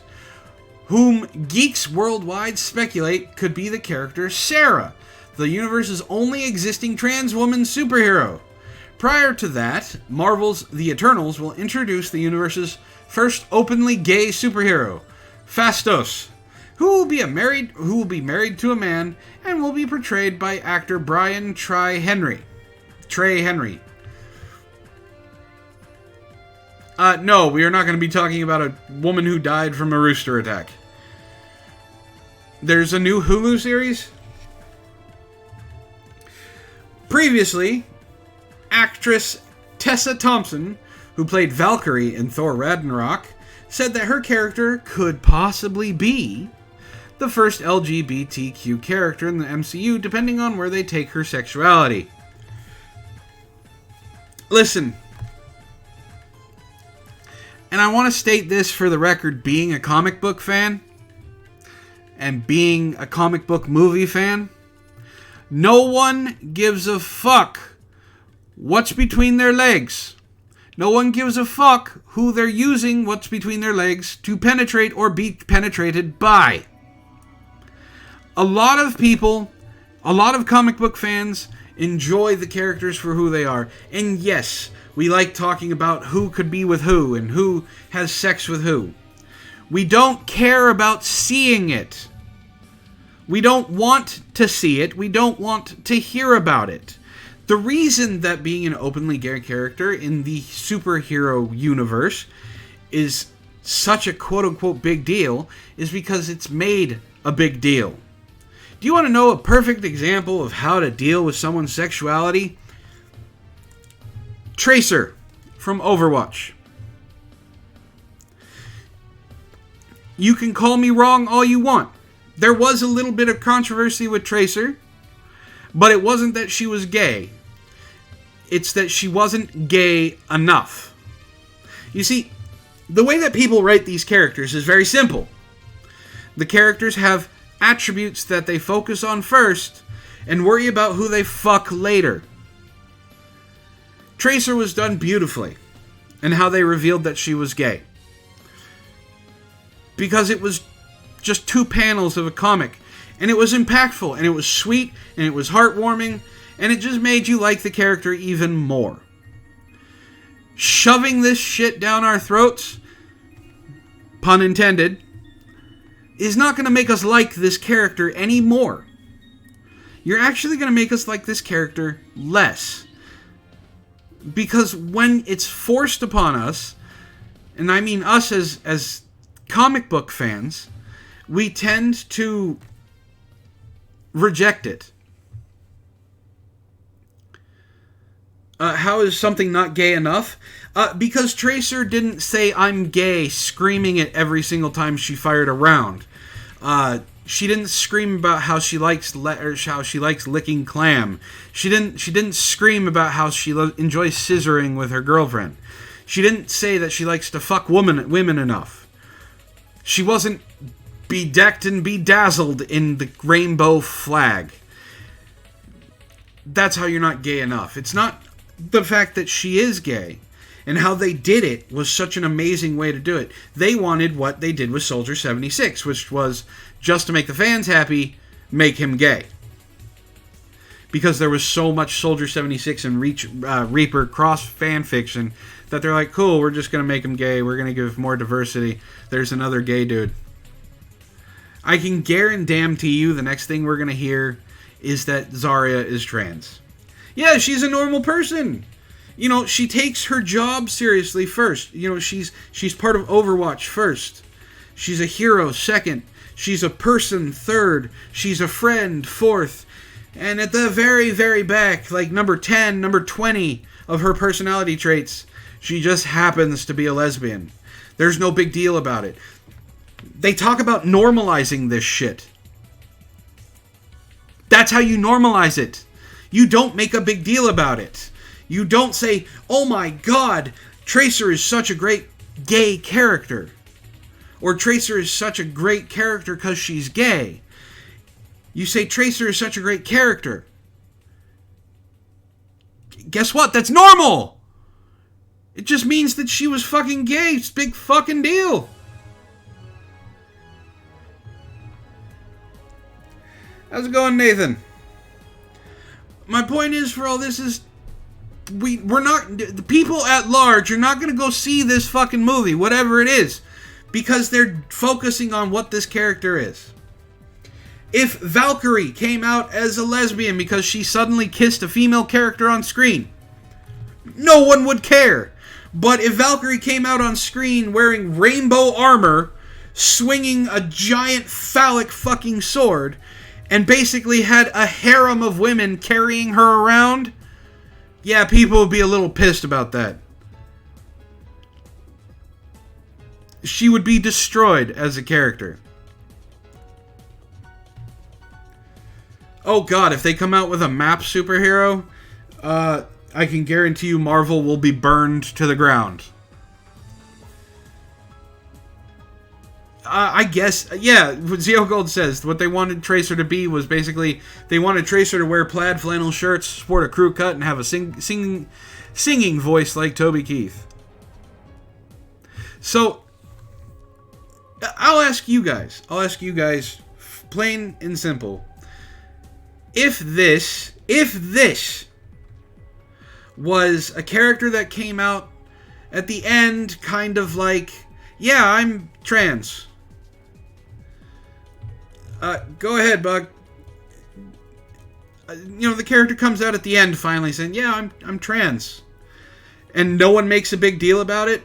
whom geeks worldwide speculate could be the character Sarah, the universe's only existing trans woman superhero. Prior to that, Marvel's The Eternals will introduce the universe's first openly gay superhero, Phastos, who will be married to a man and will be portrayed by actor Brian Trey Henry. No, we are not going to be talking about a woman who died from a rooster attack. There's a new Hulu series. Previously, actress Tessa Thompson, who played Valkyrie in Thor Ragnarok, said that her character could possibly be the first LGBTQ character in the MCU, depending on where they take her sexuality. Listen, and I want to state this for the record, being a comic book fan and being a comic book movie fan, no one gives a fuck what's between their legs. No one gives a fuck who they're using what's between their legs to penetrate or be penetrated by. A lot of people, a lot of comic book fans enjoy the characters for who they are. And yes, we like talking about who could be with who and who has sex with who. We don't care about seeing it. We don't want to see it. We don't want to hear about it. The reason that being an openly gay character in the superhero universe is such a quote-unquote big deal is because it's made a big deal. Do you want to know a perfect example of how to deal with someone's sexuality? Tracer from Overwatch. You can call me wrong all you want. There was a little bit of controversy with Tracer, but it wasn't that she was gay. It's that she wasn't gay enough. You see, the way that people write these characters is very simple. The characters have attributes that they focus on first and worry about who they fuck later. Tracer was done beautifully in how they revealed that she was gay. Because it was just 2 panels of a comic, and it was impactful, and it was sweet, and it was heartwarming, and it just made you like the character even more. Shoving this shit down our throats, pun intended, is not going to make us like this character anymore. You're actually going to make us like this character less. Because when it's forced upon us, and I mean us as comic book fans, we tend to reject it. How is something not gay enough? Because Tracer didn't say "I'm gay" screaming it every single time she fired a round. She didn't scream about how she likes licking clam. She didn't scream about how she enjoys scissoring with her girlfriend. She didn't say that she likes to fuck women enough. She wasn't bedecked and bedazzled in the rainbow flag. That's how you're not gay enough. It's not the fact that she is gay, and how they did it was such an amazing way to do it. They wanted what they did with Soldier 76, which was just to make the fans happy, make him gay. Because there was so much Soldier 76 and Reaper cross fan fiction that they're like, cool, we're just going to make him gay. We're going to give more diversity. There's another gay dude. I can guarantee you the next thing we're going to hear is that Zarya is trans. Yeah, she's a normal person. You know, she takes her job seriously first. You know, she's part of Overwatch first. She's a hero second. She's a person third. She's a friend fourth. And at the very, very back, like number 10, number 20 of her personality traits, she just happens to be a lesbian. There's no big deal about it. They talk about normalizing this shit. That's how you normalize it. You don't make a big deal about it. You don't say, oh my god, Tracer is such a great gay character. Or Tracer is such a great character because she's gay. You say Tracer is such a great character. Guess what? That's normal! It just means that she was fucking gay. It's a big fucking deal. How's it going, Nathan? My point is, for all this is, we're not, the people at large are not going to go see this fucking movie, whatever it is, because they're focusing on what this character is. If Valkyrie came out as a lesbian because she suddenly kissed a female character on screen, no one would care. But if Valkyrie came out on screen wearing rainbow armor, swinging a giant phallic fucking sword, and basically had a harem of women carrying her around, yeah, people would be a little pissed about that. She would be destroyed as a character. Oh god, if they come out with a map superhero, I can guarantee you Marvel will be burned to the ground. I guess, yeah, what Zeo Gold says, what they wanted Tracer to be was basically, they wanted Tracer to wear plaid flannel shirts, sport a crew cut, and have a singing voice like Toby Keith. So, I'll ask you guys, plain and simple, if this was a character that came out at the end, kind of like, yeah, I'm trans. Go ahead, Bug. You know, the character comes out at the end finally saying, yeah, I'm trans. And no one makes a big deal about it.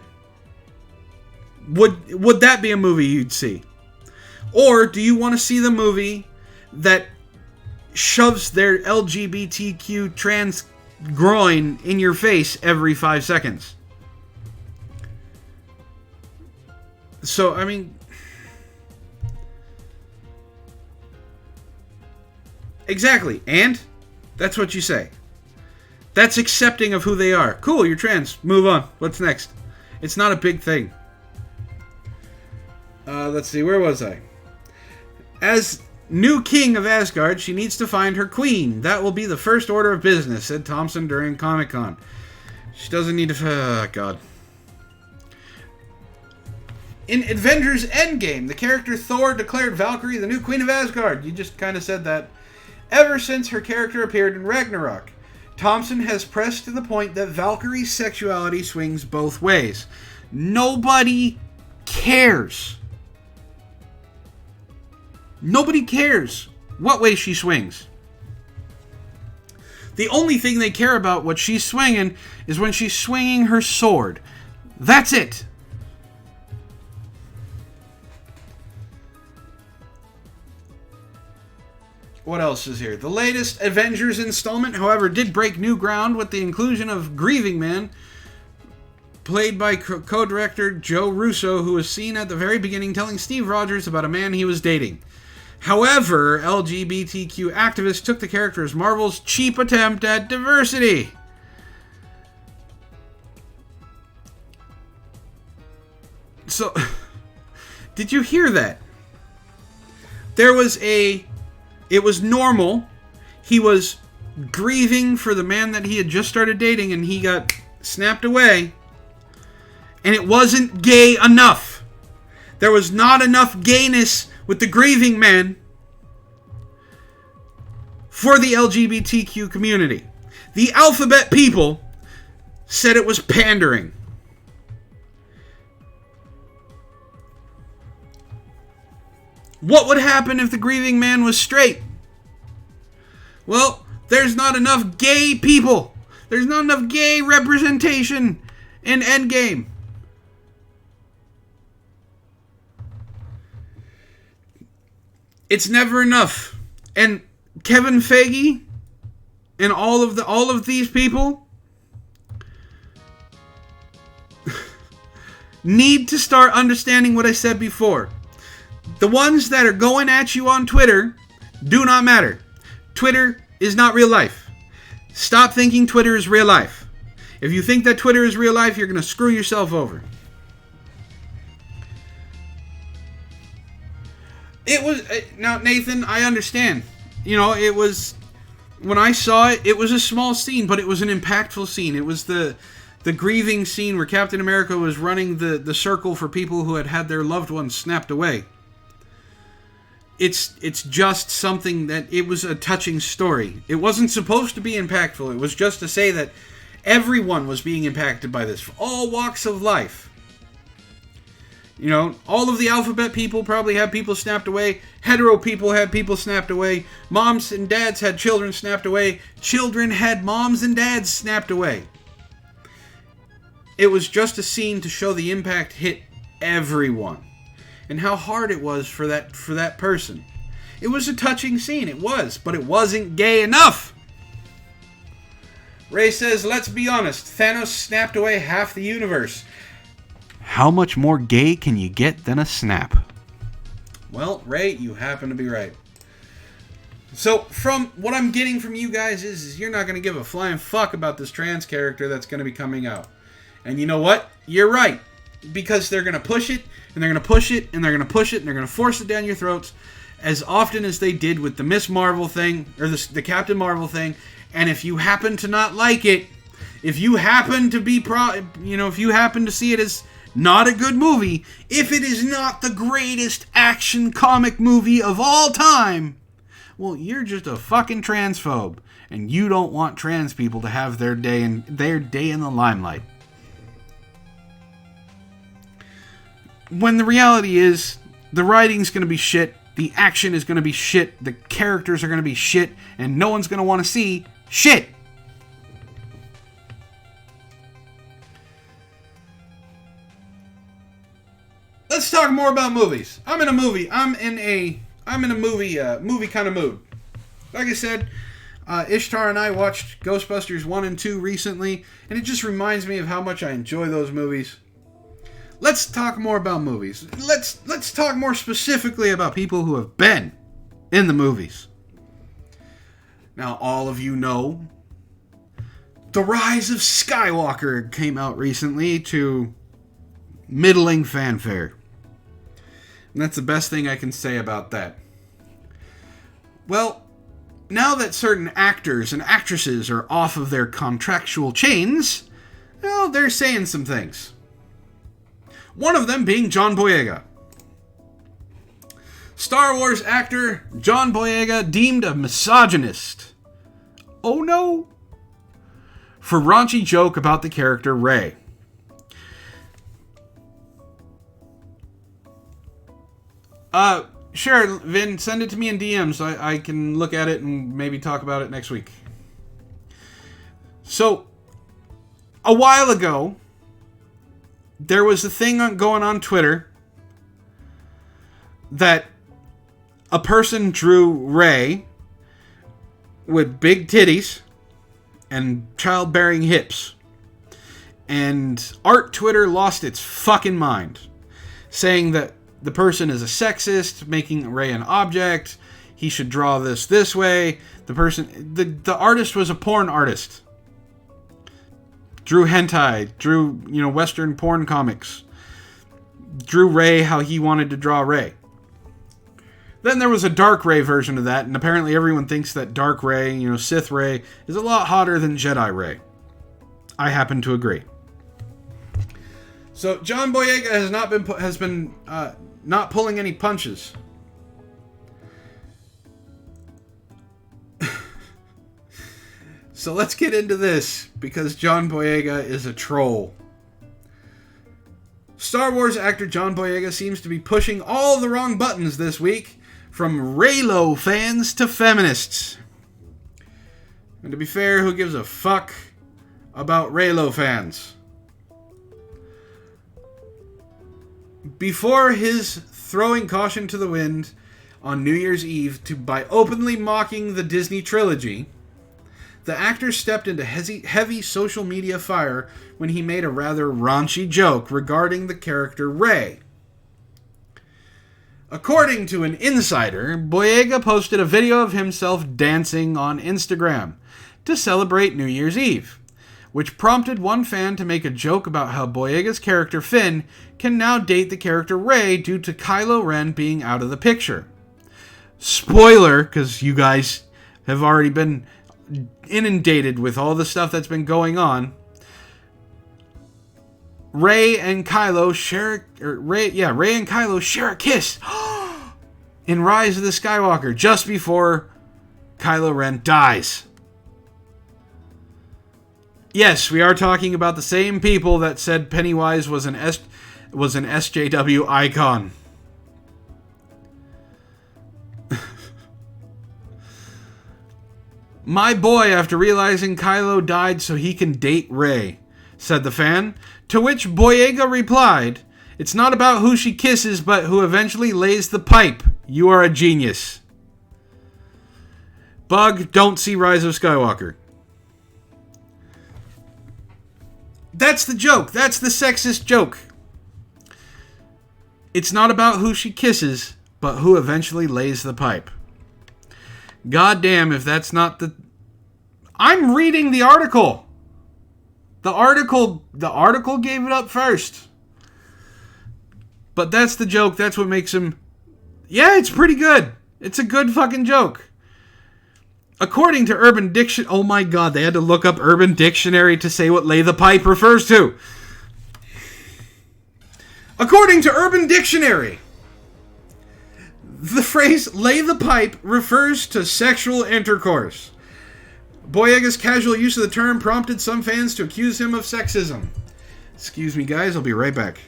Would that be a movie you'd see? Or do you want to see the movie that shoves their LGBTQ trans groin in your face every 5 seconds? So, I mean, exactly, and that's what you say. That's accepting of who they are. Cool, you're trans. Move on. What's next? It's not a big thing. Let's see, where was I? As new king of Asgard, she needs to find her queen. That will be the first order of business, said Thompson during Comic-Con. She doesn't need to... God. In Avengers Endgame, the character Thor declared Valkyrie the new queen of Asgard. You just kind of said that. Ever since her character appeared in Ragnarok, Thompson has pressed to the point that Valkyrie's sexuality swings both ways. Nobody cares. Nobody cares what way she swings. The only thing they care about what she's swinging is when she's swinging her sword. That's it. What else is here? The latest Avengers installment, however, did break new ground with the inclusion of Grieving Man, played by co-director Joe Russo, who was seen at the very beginning telling Steve Rogers about a man he was dating. However, LGBTQ activists took the character as Marvel's cheap attempt at diversity. So, did you hear that? It was normal. He was grieving for the man that he had just started dating and he got snapped away. And it wasn't gay enough. There was not enough gayness with the grieving man. for the LGBTQ community. The alphabet people said it was pandering. What would happen if the grieving man was straight? Well, there's not enough gay people. There's not enough gay representation in Endgame. It's never enough. And Kevin Feige and all of these people need to start understanding what I said before. The ones that are going at you on Twitter do not matter. Twitter is not real life. Stop thinking Twitter is real life. If you think that Twitter is real life, you're going to screw yourself over. It was... Now, Nathan, I understand. You know, it was... When I saw it, it was a small scene, but it was an impactful scene. It was the grieving scene where Captain America was running the circle for people who had their loved ones snapped away. It's just something that... It was a touching story. It wasn't supposed to be impactful. It was just to say that everyone was being impacted by this. All walks of life. You know, all of the alphabet people probably had people snapped away. Hetero people had people snapped away. Moms and dads had children snapped away. Children had moms and dads snapped away. It was just a scene to show the impact hit everyone. And how hard it was for that person. It was a touching scene, it was. But it wasn't gay enough. Ray says, let's be honest. Thanos snapped away half the universe. How much more gay can you get than a snap? Well, Ray, you happen to be right. So, from what I'm getting from you guys is you're not going to give a flying fuck about this trans character that's going to be coming out. And you know what? You're right. Because they're going to push it, and they're going to push it, and they're going to push it, and they're going to force it down your throats as often as they did with the Miss Marvel thing, or the Captain Marvel thing. And if you happen to not like it, if you happen to be, if you happen to see it as not a good movie, if it is not the greatest action comic movie of all time, well, you're just a fucking transphobe, and you don't want trans people to have their day in the limelight. When the reality is, the writing's going to be shit, the action is going to be shit, the characters are going to be shit, and no one's going to want to see shit. Let's talk more about movies. I'm in a movie kind of mood. Like I said, Ishtar and I watched Ghostbusters 1 and 2 recently, and it just reminds me of how much I enjoy those movies. Let's talk more about movies. Let's talk more specifically about people who have been in the movies. Now, all of you know, The Rise of Skywalker came out recently to middling fanfare. And that's the best thing I can say about that. Well, now that certain actors and actresses are off of their contractual chains, well, they're saying some things. One of them being John Boyega. Star Wars actor John Boyega deemed a misogynist. Oh no! For raunchy joke about the character Rey. Sure, Vin, send it to me in DM so I can look at it and maybe talk about it next week. So, a while ago, there was a thing going on Twitter that a person drew Rey with big titties and childbearing hips. And art Twitter lost its fucking mind, saying that the person is a sexist, making Rey an object. He should draw this way. The artist was a porn artist. Drew hentai, drew, Western porn comics. Drew Rey how he wanted to draw Rey. Then there was a Dark Rey version of that, and apparently everyone thinks that Dark Rey, Sith Rey, is a lot hotter than Jedi Rey. I happen to agree. So John Boyega has been not pulling any punches. So let's get into this, because John Boyega is a troll. Star Wars actor John Boyega seems to be pushing all the wrong buttons this week, from Reylo fans to feminists. And to be fair, who gives a fuck about Reylo fans? Before his throwing caution to the wind on New Year's Eve by openly mocking the Disney trilogy, the actor stepped into heavy social media fire when he made a rather raunchy joke regarding the character Rey. According to an insider, Boyega posted a video of himself dancing on Instagram to celebrate New Year's Eve, which prompted one fan to make a joke about how Boyega's character Finn can now date the character Rey due to Kylo Ren being out of the picture. Spoiler, because you guys have already been inundated with all the stuff that's been going on. Rey and Kylo share a kiss in Rise of the Skywalker just before Kylo Ren dies. Yes, we are talking about the same people that said Pennywise was an SJW icon. My boy, after realizing Kylo died so he can date Rey, said the fan, to which Boyega replied, "It's not about who she kisses, but who eventually lays the pipe. You are a genius." Bug, don't see Rise of Skywalker. That's the joke. That's the sexist joke. It's not about who she kisses, but who eventually lays the pipe. God damn if that's not the... I'm reading the article. The article gave it up first. But that's the joke. That's what makes him... Yeah, it's pretty good. It's a good fucking joke. According to Urban Dictionary... Oh my god, they had to look up Urban Dictionary to say what lay the pipe refers to. According to Urban Dictionary, the phrase lay the pipe refers to sexual intercourse. Boyega's casual use of the term prompted some fans to accuse him of sexism. Excuse me, guys, I'll be right back.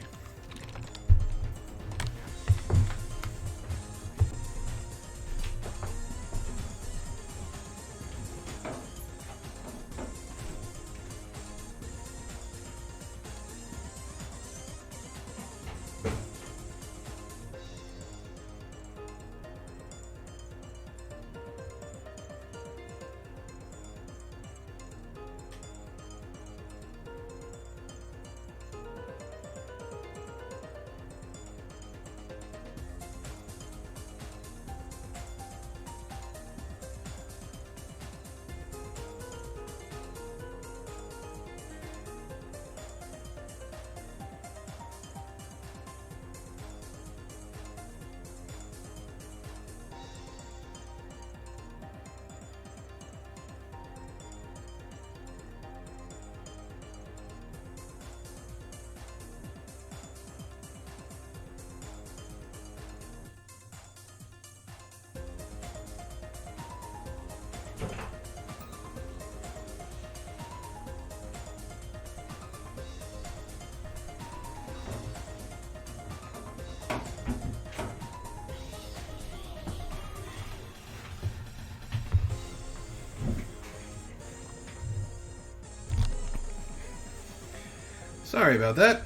Sorry about that.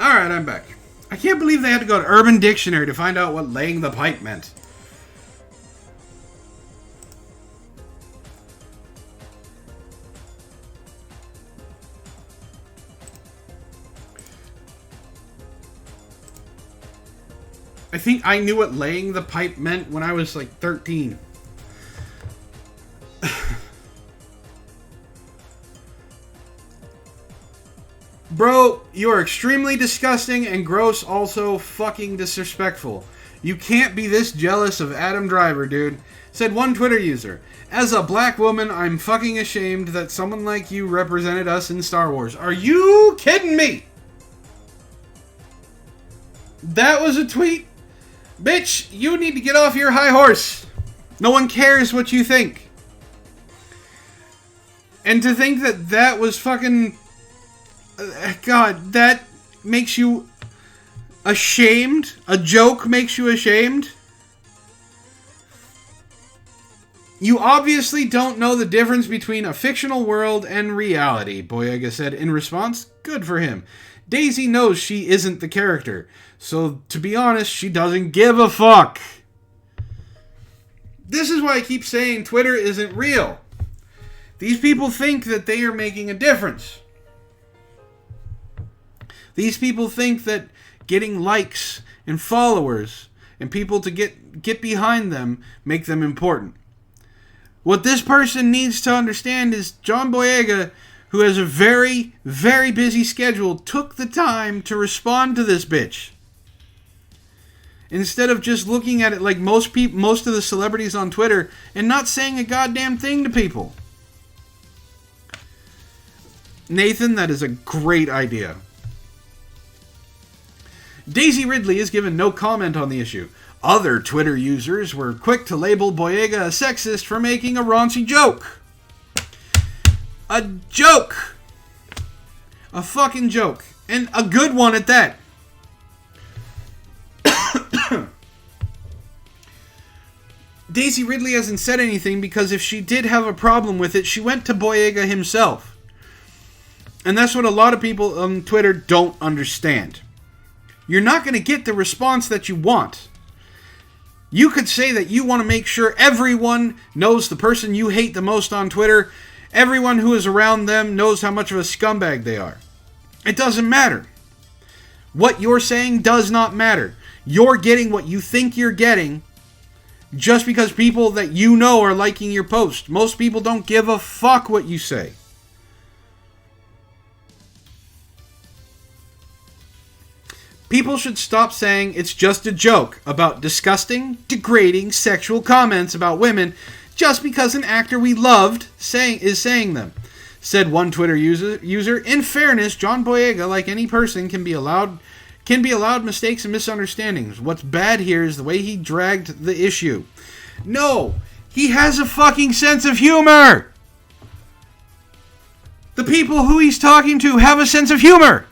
Alright, I'm back. I can't believe they had to go to Urban Dictionary to find out what laying the pipe meant. I think I knew what laying the pipe meant when I was like 13. Bro, you are extremely disgusting and gross, also fucking disrespectful. You can't be this jealous of Adam Driver, dude. Said one Twitter user. As a black woman, I'm fucking ashamed that someone like you represented us in Star Wars. Are you kidding me? That was a tweet? Bitch, you need to get off your high horse. No one cares what you think. And to think that that was fucking... God, that makes you ashamed? A joke makes you ashamed? You obviously don't know the difference between a fictional world and reality, Boyega said in response. Good for him. Daisy knows she isn't the character, so to be honest, she doesn't give a fuck. This is why I keep saying Twitter isn't real. These people think that they are making a difference. These people think that getting likes and followers and people to get behind them make them important. What this person needs to understand is John Boyega, who has a very, very busy schedule, took the time to respond to this bitch. Instead of just looking at it like most of the celebrities on Twitter and not saying a goddamn thing to people. Nathan, that is a great idea. Daisy Ridley has given no comment on the issue. Other Twitter users were quick to label Boyega a sexist for making a raunchy joke. A joke! A fucking joke. And a good one at that. Daisy Ridley hasn't said anything because if she did have a problem with it, she went to Boyega himself. And that's what a lot of people on Twitter don't understand. You're not going to get the response that you want. You could say that you want to make sure everyone knows the person you hate the most on Twitter. Everyone who is around them knows how much of a scumbag they are. It doesn't matter. What you're saying does not matter. You're getting what you think you're getting just because people that you know are liking your post. Most people don't give a fuck what you say. People should stop saying it's just a joke about disgusting, degrading, sexual comments about women just because an actor we loved is saying them, said one Twitter user. In fairness, John Boyega, like any person, can be allowed mistakes and misunderstandings. What's bad here is the way he dragged the issue. No, he has a fucking sense of humor. The people who he's talking to have a sense of humor.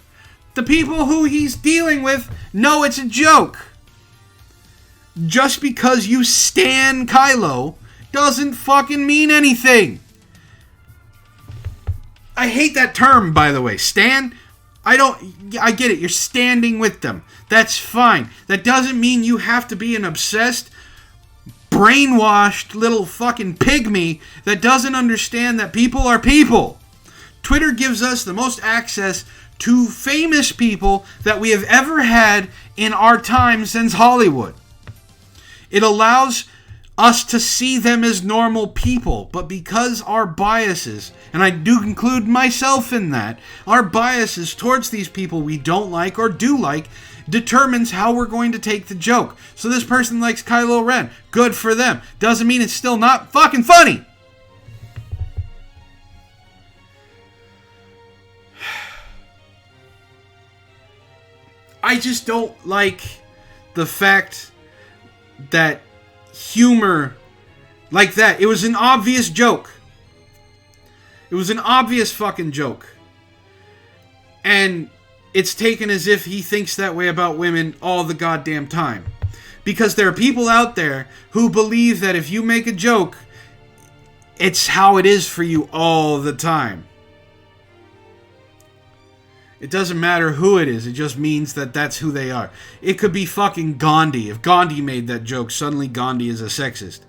The people who he's dealing with know it's a joke. Just because you stan Kylo doesn't fucking mean anything. I hate that term, by the way. Stan? I get it. You're standing with them. That's fine. That doesn't mean you have to be an obsessed, brainwashed little fucking pygmy that doesn't understand that people are people. Twitter gives us the most access to famous people that we have ever had in our time since Hollywood. It allows us to see them as normal people, but because our biases, and I do include myself in that, our biases towards these people we don't like or do like, determines how we're going to take the joke. So this person likes Kylo Ren. Good for them. Doesn't mean it's still not fucking funny. I just don't like the fact that humor like that. It was an obvious joke. It was an obvious fucking joke. And it's taken as if he thinks that way about women all the goddamn time. Because there are people out there who believe that if you make a joke, it's how it is for you all the time. It doesn't matter who it is. It just means that that's who they are. It could be fucking Gandhi. If Gandhi made that joke, suddenly Gandhi is a sexist.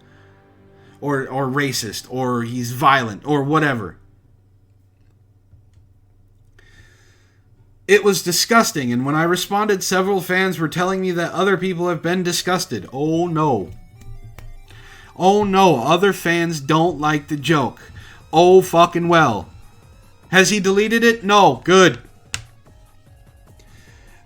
Or racist. Or he's violent. Or whatever. It was disgusting. And when I responded, several fans were telling me that other people have been disgusted. Oh no. Oh no. Other fans don't like the joke. Oh fucking well. Has he deleted it? No. Good.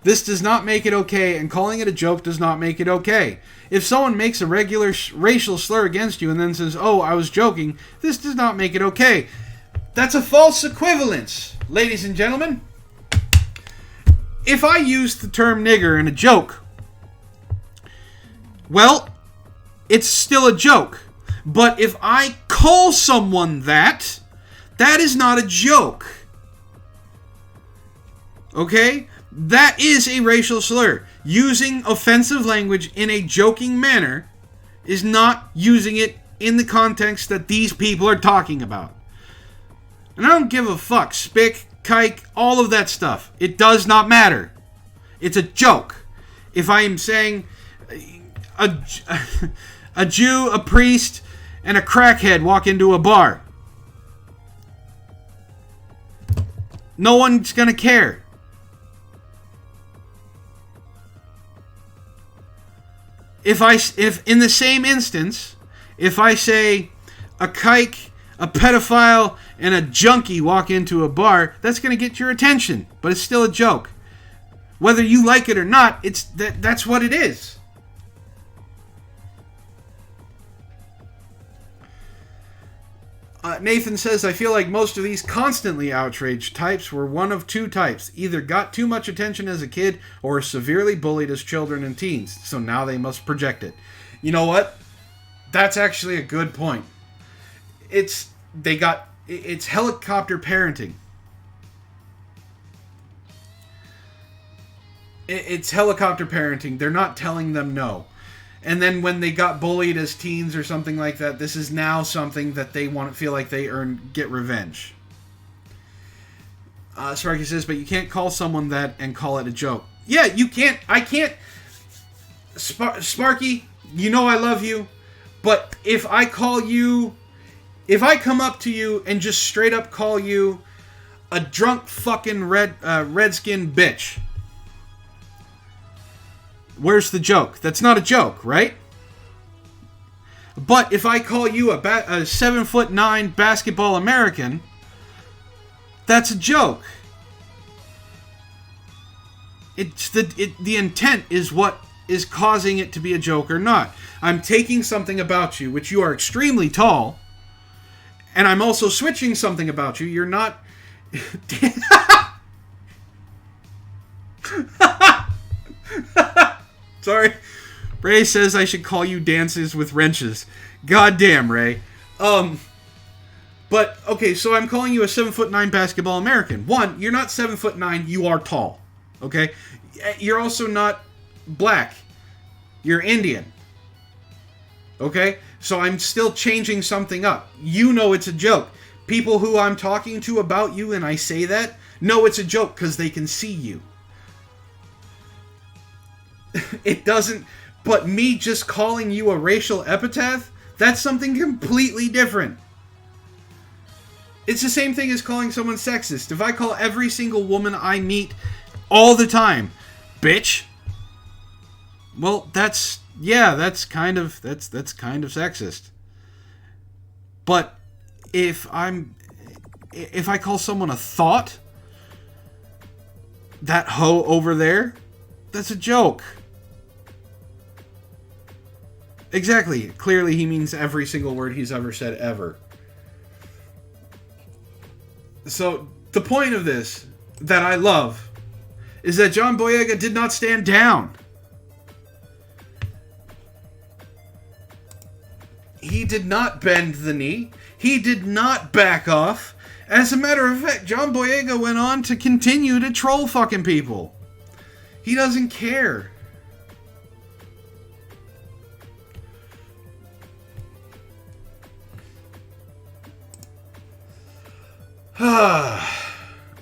This does not make it okay, and calling it a joke does not make it okay. If someone makes a regular racial slur against you and then says, oh, I was joking, this does not make it okay. That's a false equivalence, ladies and gentlemen. If I use the term nigger in a joke, well, it's still a joke. But if I call someone that, That is not a joke. Okay? That is a racial slur. Using offensive language in a joking manner is not using it in the context that these people are talking about. And I don't give a fuck. Spick, kike, all of that stuff. It does not matter. It's a joke. If I am saying a Jew, a priest, and a crackhead walk into a bar, no one's gonna care. If in the same instance, if I say a kike, a pedophile, and a junkie walk into a bar, that's gonna get your attention, but it's still a joke. Whether you like it or not, that's what it is. Nathan says, I feel like most of these constantly outraged types were one of two types. Either got too much attention as a kid or were severely bullied as children and teens. So now they must project it. You know what? That's actually a good point. It's helicopter parenting. It's helicopter parenting. They're not telling them no. And then when they got bullied as teens or something like that, this is now something that they feel like they get revenge. Sparky says, but you can't call someone that and call it a joke. Yeah, you can't. I can't. Sparky, you know I love you, but if I come up to you and just straight up call you a drunk fucking redskin bitch, where's the joke? That's not a joke, right? But if I call you a 7'9" basketball American, that's a joke. It's the intent is what is causing it to be a joke or not. I'm taking something about you, which you are extremely tall, and I'm also switching something about you. You're not... Sorry. Ray says I should call you Dances with Wrenches. God damn, Ray. But, okay, so I'm calling you a 7'9" basketball American. One, you're not 7'9", you are tall. Okay? You're also not black. You're Indian. Okay? So I'm still changing something up. You know it's a joke. People who I'm talking to about you and I say that, know it's a joke because they can see you. It doesn't... But me just calling you a racial epithet, that's something completely different. It's the same thing as calling someone sexist. If I call every single woman I meet all the time, bitch, well, that's kind of sexist. But if I call someone a thought, that hoe over there, that's a joke. Exactly. Clearly he means every single word he's ever said ever. So, the point of this, that I love, is that John Boyega did not stand down. He did not bend the knee. He did not back off. As a matter of fact, John Boyega went on to continue to troll fucking people. He doesn't care.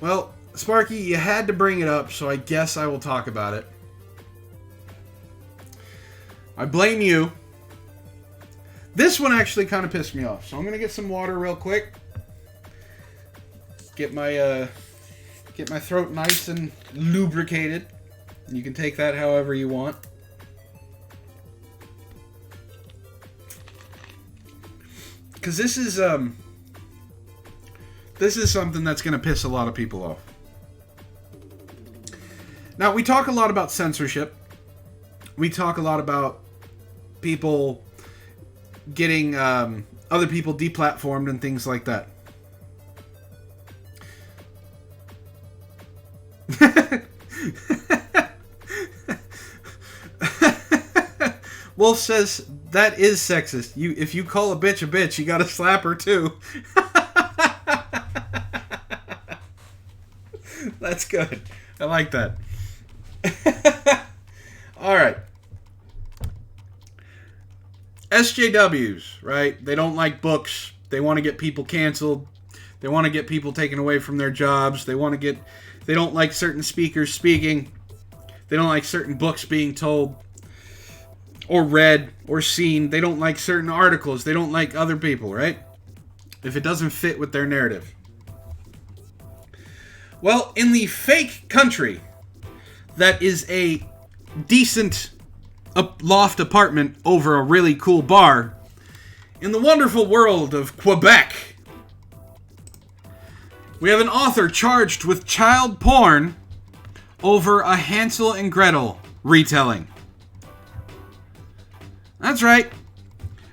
Well, Sparky, you had to bring it up, so I guess I will talk about it. I blame you. This one actually kind of pissed me off, so I'm gonna get some water real quick. Get my throat nice and lubricated. You can take that however you want. Because this is something that's going to piss a lot of people off. Now, we talk a lot about censorship. We talk a lot about people getting other people deplatformed and things like that. Wolf says that is sexist. If you call a bitch, you gotta slap her too. That's good. I like that. All right. SJWs, right? They don't like books. They want to get people canceled. They want to get people taken away from their jobs. They don't like certain speakers speaking. They don't like certain books being told or read or seen. They don't like certain articles. They don't like other people, right? If it doesn't fit with their narrative. Well, in the fake country that is a decent loft apartment over a really cool bar, in the wonderful world of Quebec, we have an author charged with child porn over a Hansel and Gretel retelling. That's right.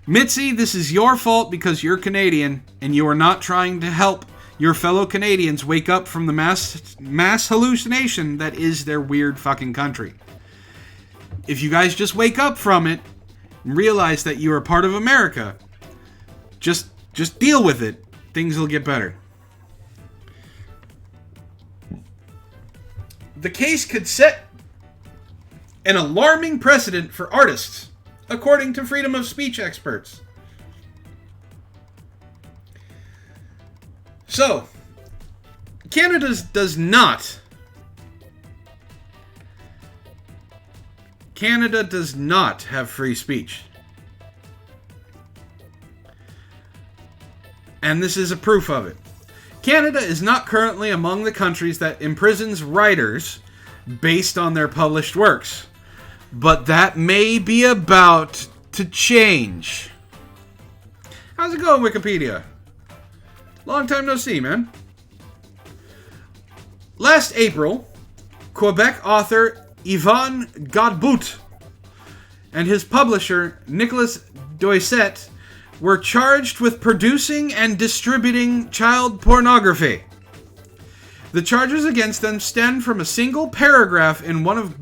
Mitzi, this is your fault because you're Canadian and you are not trying to help your fellow Canadians wake up from the mass hallucination that is their weird fucking country. If you guys just wake up from it and realize that you are part of America, just deal with it. Things will get better. The case could set an alarming precedent for artists, according to freedom of speech experts. So, Canada does not have free speech. And this is a proof of it. Canada is not currently among the countries that imprisons writers based on their published works. But that may be about to change. How's it going, Wikipedia? Long time no see, man. Last April, Quebec author Yvan Godbout and his publisher Nicolas Doisset were charged with producing and distributing child pornography. The charges against them stem from a single paragraph in one of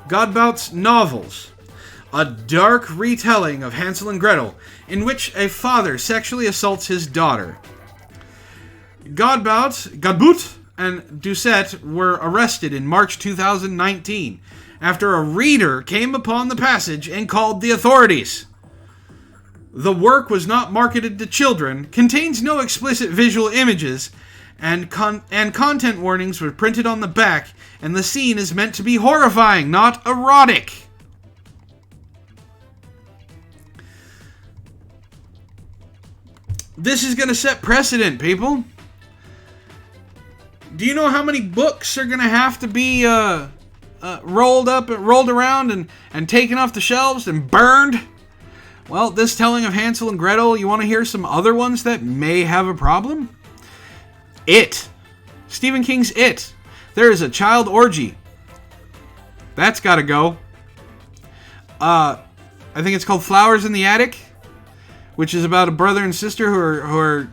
Godbout's novels, a dark retelling of Hansel and Gretel, in which a father sexually assaults his daughter. Godbout and Doucet were arrested in March 2019 after a reader came upon the passage and called the authorities. The work was not marketed to children, contains no explicit visual images, and content warnings were printed on the back, and the scene is meant to be horrifying, not erotic. This is going to set precedent, people. Do you know how many books are going to have to be rolled around and taken off the shelves and burned? Well, this telling of Hansel and Gretel, you want to hear some other ones that may have a problem? It. Stephen King's It. There is a child orgy. That's got to go. I think it's called Flowers in the Attic, which is about a brother and sister who are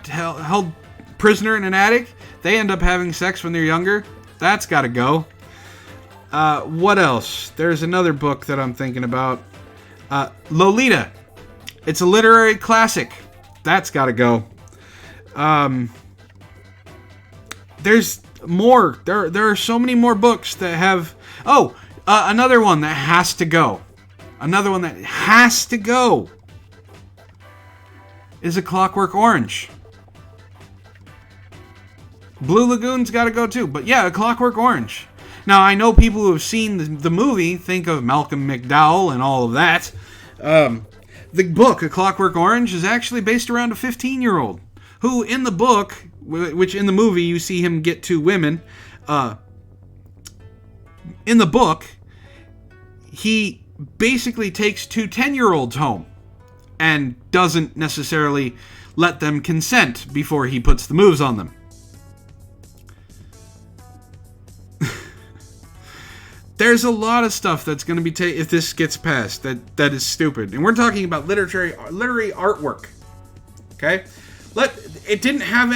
held prisoner in an attic. They end up having sex when they're younger. That's got to go. What else? There's another book that I'm thinking about. Lolita. It's a literary classic. That's got to go. There's more. There are so many more books that have... another one that has to go. Another one that has to go is A Clockwork Orange. Blue Lagoon's got to go too. But yeah, A Clockwork Orange. Now, I know people who have seen the movie think of Malcolm McDowell and all of that. The book, A Clockwork Orange, is actually based around a 15-year-old who, in the book, which in the movie you see him get two women, in the book, he basically takes two 10-year-olds home and doesn't necessarily let them consent before he puts the moves on them. There's a lot of stuff that's going to be if this gets passed that is stupid, and we're talking about literary artwork. Okay, it didn't have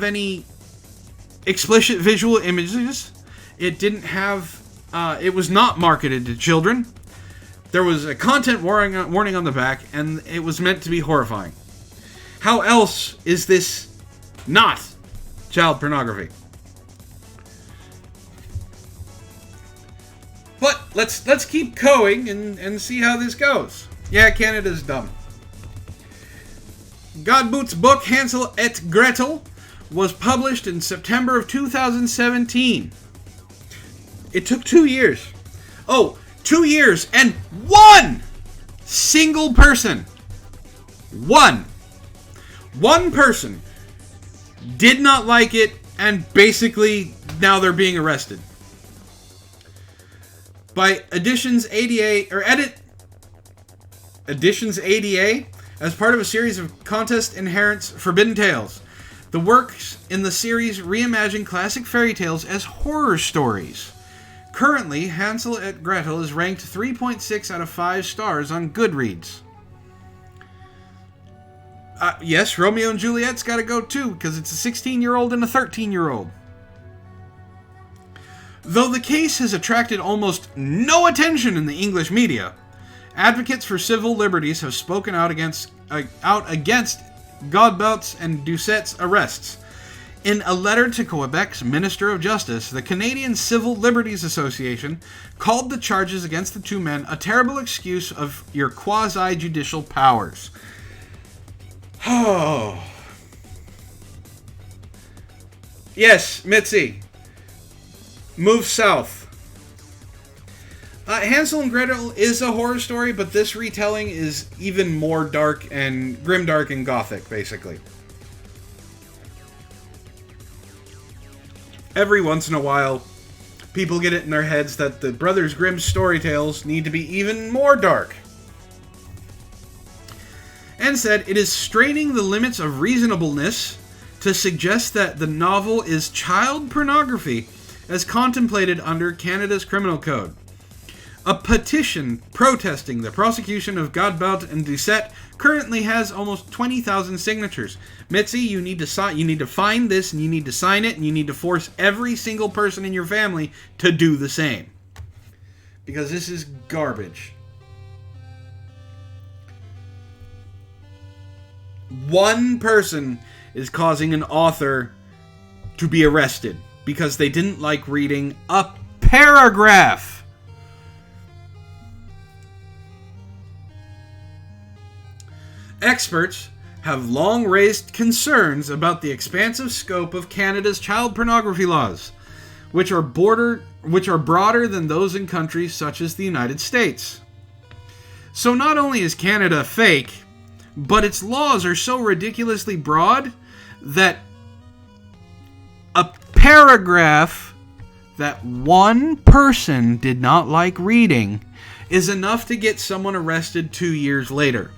any explicit visual images. It didn't have. It was not marketed to children. There was a content warning on the back, and it was meant to be horrifying. How else is this not child pornography? let's keep going and see how this goes. Yeah, Canada's dumb. Godbout's book Hansel et Gretel was published in September of 2017. It took 2 years. Oh, 2 years and one single person. One person did not like it, and basically now they're being arrested. By Editions ADA, as part of a series of contest inherits Forbidden Tales. The works in the series reimagine classic fairy tales as horror stories. Currently, Hansel et Gretel is ranked 3.6 out of 5 stars on Goodreads. Yes, Romeo and Juliet's got to go too, because it's a 16-year-old and a 13-year-old. Though the case has attracted almost no attention in the English media, advocates for civil liberties have spoken out against Godbout's and Doucet's arrests. In a letter to Quebec's Minister of Justice, the Canadian Civil Liberties Association called the charges against the two men a terrible excuse of your quasi-judicial powers. Oh. Yes, Mitzi. Move south. Hansel and Gretel is a horror story, but this retelling is even more dark and grimdark and gothic, basically. Every once in a while, people get it in their heads that the Brothers Grimm's story tales need to be even more dark. And said it is straining the limits of reasonableness to suggest that the novel is child pornography as contemplated under Canada's criminal code. A petition protesting the prosecution of Godbout and Doucet currently has almost 20,000 signatures. Mitzi, you need to find this, and you need to sign it, and you need to force every single person in your family to do the same. Because this is garbage. One person is causing an author to be arrested because they didn't like reading a paragraph. Experts have long raised concerns about the expansive scope of Canada's child pornography laws, which are broader than those in countries such as the United States. So not only is Canada fake, but its laws are so ridiculously broad that a paragraph that one person did not like reading is enough to get someone arrested 2 years later.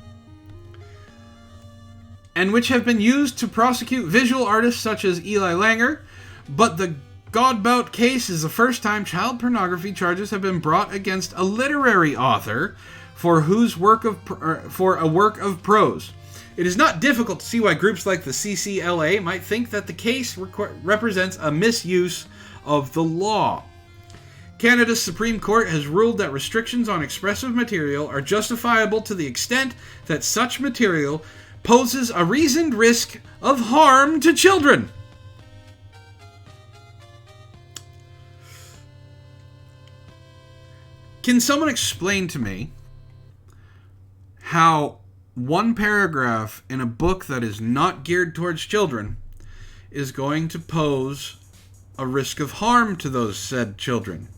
And which have been used to prosecute visual artists such as Eli Langer, but the Godbout case is the first time child pornography charges have been brought against a literary author for a work of prose. It is not difficult to see why groups like the CCLA might think that the case represents a misuse of the law. Canada's Supreme Court has ruled that restrictions on expressive material are justifiable to the extent that such material poses a reasoned risk of harm to children. Can someone explain to me how one paragraph in a book that is not geared towards children is going to pose a risk of harm to those said children?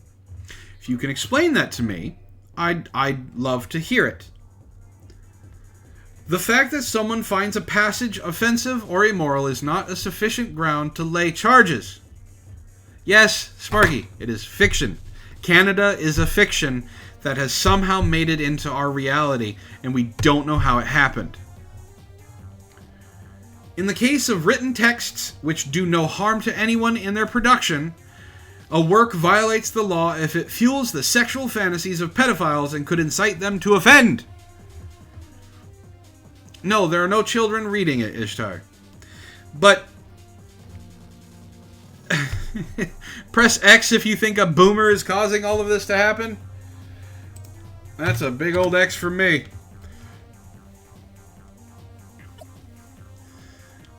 If you can explain that to me, I'd love to hear it. The fact that someone finds a passage offensive or immoral is not a sufficient ground to lay charges. Yes, Sparky, it is fiction. Canada is a fiction that has somehow made it into our reality, and we don't know how it happened. In the case of written texts which do no harm to anyone in their production, a work violates the law if it fuels the sexual fantasies of pedophiles and could incite them to offend. No, there are no children reading it, Ishtar. But press X if you think a boomer is causing all of this to happen. That's a big old X for me.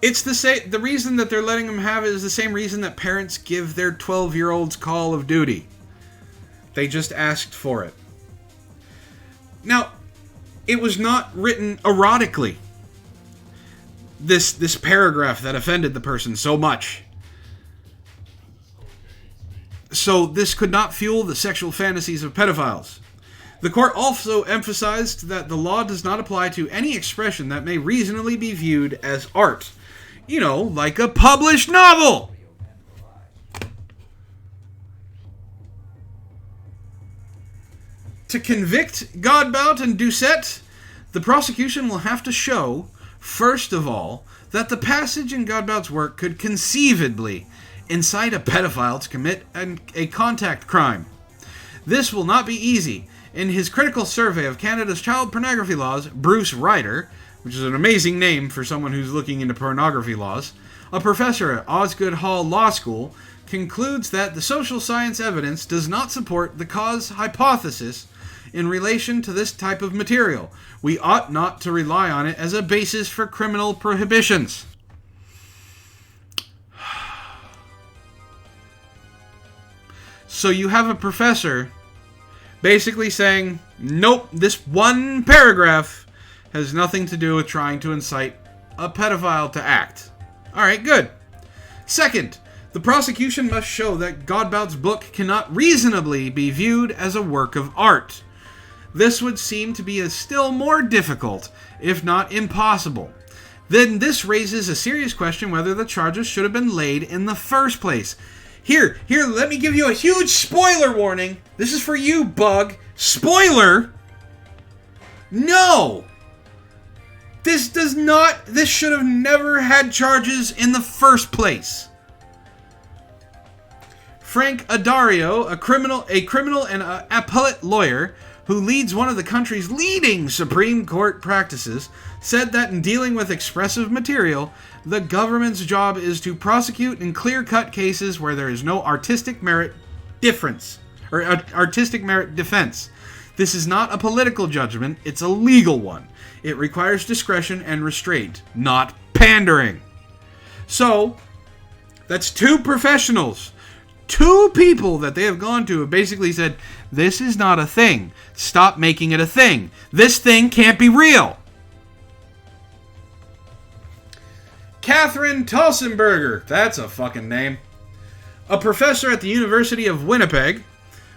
It's the reason that they're letting them have it is the same reason that parents give their 12-year-olds Call of Duty. They just asked for it. Now, it was not written erotically. This paragraph that offended the person so much. So this could not fuel the sexual fantasies of pedophiles. The court also emphasized that the law does not apply to any expression that may reasonably be viewed as art. You know, like a published novel. To convict Godbout and Doucette, the prosecution will have to show, first of all, that the passage in Godbout's work could conceivably incite a pedophile to commit a contact crime. This will not be easy. In his critical survey of Canada's child pornography laws, Bruce Ryder, which is an amazing name for someone who's looking into pornography laws, a professor at Osgoode Hall Law School, concludes that the social science evidence does not support the cause hypothesis in relation to this type of material. We ought not to rely on it as a basis for criminal prohibitions. So you have a professor basically saying, nope, this one paragraph has nothing to do with trying to incite a pedophile to act. Alright, good. Second, the prosecution must show that Godbout's book cannot reasonably be viewed as a work of art. This would seem to be still more difficult, if not impossible. Then this raises a serious question whether the charges should have been laid in the first place. Here, let me give you a huge spoiler warning. This is for you, Bug. Spoiler! No! This should have never had charges in the first place. Frank Addario, a criminal and appellate lawyer who leads one of the country's leading Supreme Court practices, said that in dealing with expressive material, the government's job is to prosecute in clear-cut cases where there is no artistic merit defense. This is not a political judgment, it's a legal one. It requires discretion and restraint, not pandering. So, that's two professionals. Two people that they have gone to have basically said, this is not a thing. Stop making it a thing. This thing can't be real. Catherine Tausenberger, that's a fucking name. A professor at the University of Winnipeg,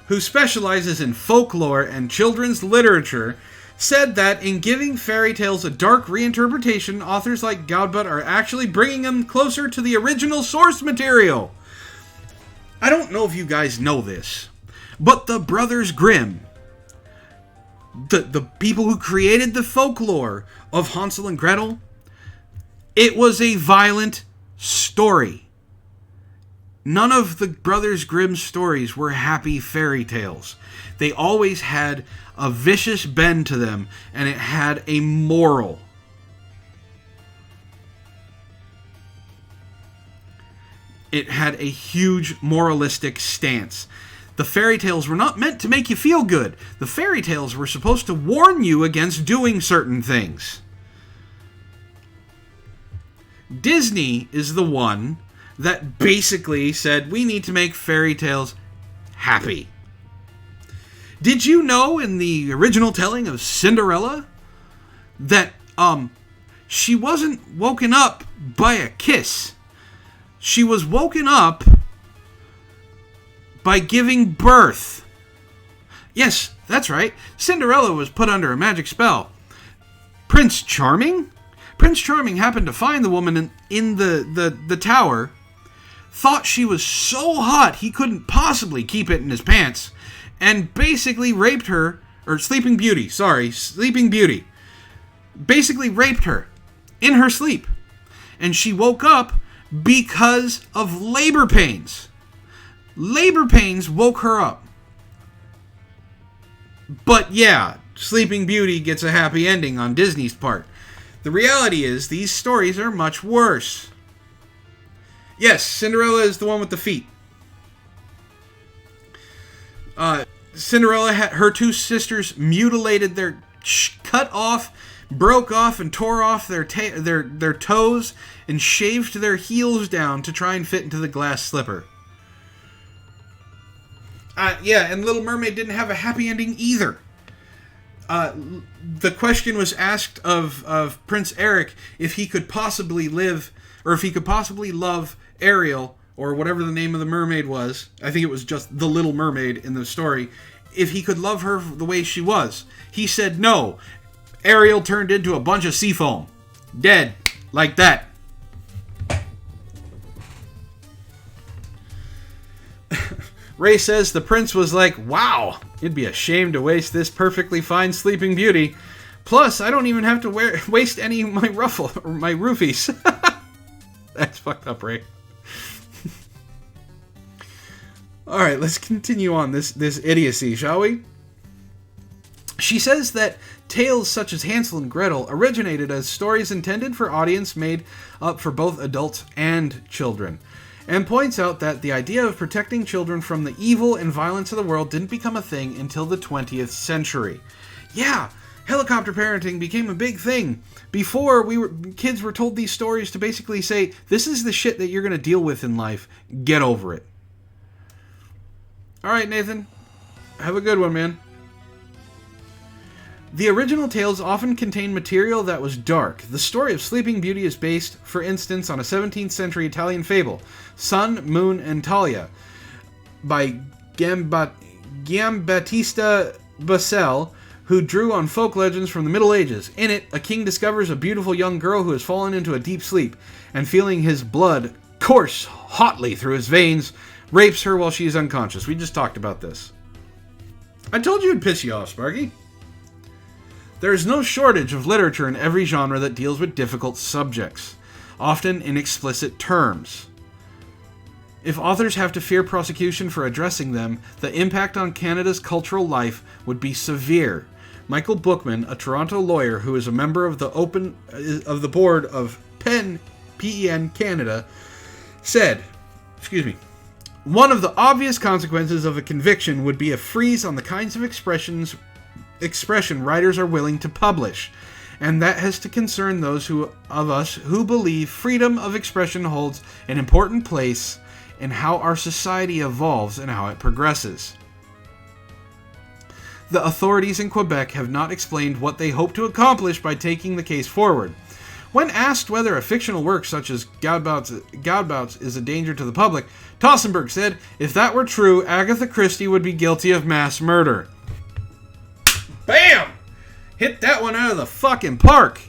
who specializes in folklore and children's literature, said that in giving fairy tales a dark reinterpretation, authors like Godbout are actually bringing them closer to the original source material. I don't know if you guys know this, but the Brothers Grimm, the people who created the folklore of Hansel and Gretel, it was a violent story. None of the Brothers Grimm stories were happy fairy tales. They always had a vicious bend to them, and it had a moral. It had a huge moralistic stance. The fairy tales were not meant to make you feel good. The fairy tales were supposed to warn you against doing certain things. Disney is the one that basically said, we need to make fairy tales happy. Did you know in the original telling of Cinderella that she wasn't woken up by a kiss? She was woken up by giving birth. Yes, that's right. Cinderella was put under a magic spell. Prince Charming happened to find the woman in the tower, thought she was so hot he couldn't possibly keep it in his pants, and basically raped her, or Sleeping Beauty, basically raped her in her sleep. And she woke up because of labor pains. Labor pains woke her up. But yeah, Sleeping Beauty gets a happy ending on Disney's part. The reality is, these stories are much worse. Yes, Cinderella is the one with the feet. Cinderella had her two sisters mutilated cut off, broke off, and tore off their toes and shaved their heels down to try and fit into the glass slipper. Yeah, and Little Mermaid didn't have a happy ending either. The question was asked of Prince Eric if he could possibly live, or if he could possibly love Ariel, or whatever the name of the mermaid was. I think it was just the Little Mermaid in the story. If he could love her the way she was. He said no. Ariel turned into a bunch of sea foam. Dead. Like that. Ray says the prince was like, wow, it'd be a shame to waste this perfectly fine Sleeping Beauty. Plus, I don't even have to waste any of my my roofies. That's fucked up, Ray. Alright, let's continue on this idiocy, shall we? She says that tales such as Hansel and Gretel originated as stories intended for audience made up for both adults and children, and points out that the idea of protecting children from the evil and violence of the world didn't become a thing until the 20th century. Yeah, helicopter parenting became a big thing. Before, kids were told these stories to basically say, this is the shit that you're going to deal with in life. Get over it. Alright, Nathan. Have a good one, man. The original tales often contained material that was dark. The story of Sleeping Beauty is based, for instance, on a 17th century Italian fable, Sun, Moon, and Talia, by Giambattista Basel, who drew on folk legends from the Middle Ages. In it, a king discovers a beautiful young girl who has fallen into a deep sleep, and feeling his blood course hotly through his veins, rapes her while she is unconscious. We just talked about this. I told you it'd piss you off, Sparky. There is no shortage of literature in every genre that deals with difficult subjects, often in explicit terms. If authors have to fear prosecution for addressing them, the impact on Canada's cultural life would be severe. Michael Bookman, a Toronto lawyer who is a member of the board of PEN Canada, said, one of the obvious consequences of a conviction would be a freeze on the kinds of expression writers are willing to publish, and that has to concern those of us who believe freedom of expression holds an important place in how our society evolves and how it progresses. The authorities in Quebec have not explained what they hope to accomplish by taking the case forward. When asked whether a fictional work such as Godbout's is a danger to the public, Tossenberg said, if that were true, Agatha Christie would be guilty of mass murder. Bam! Hit that one out of the fucking park.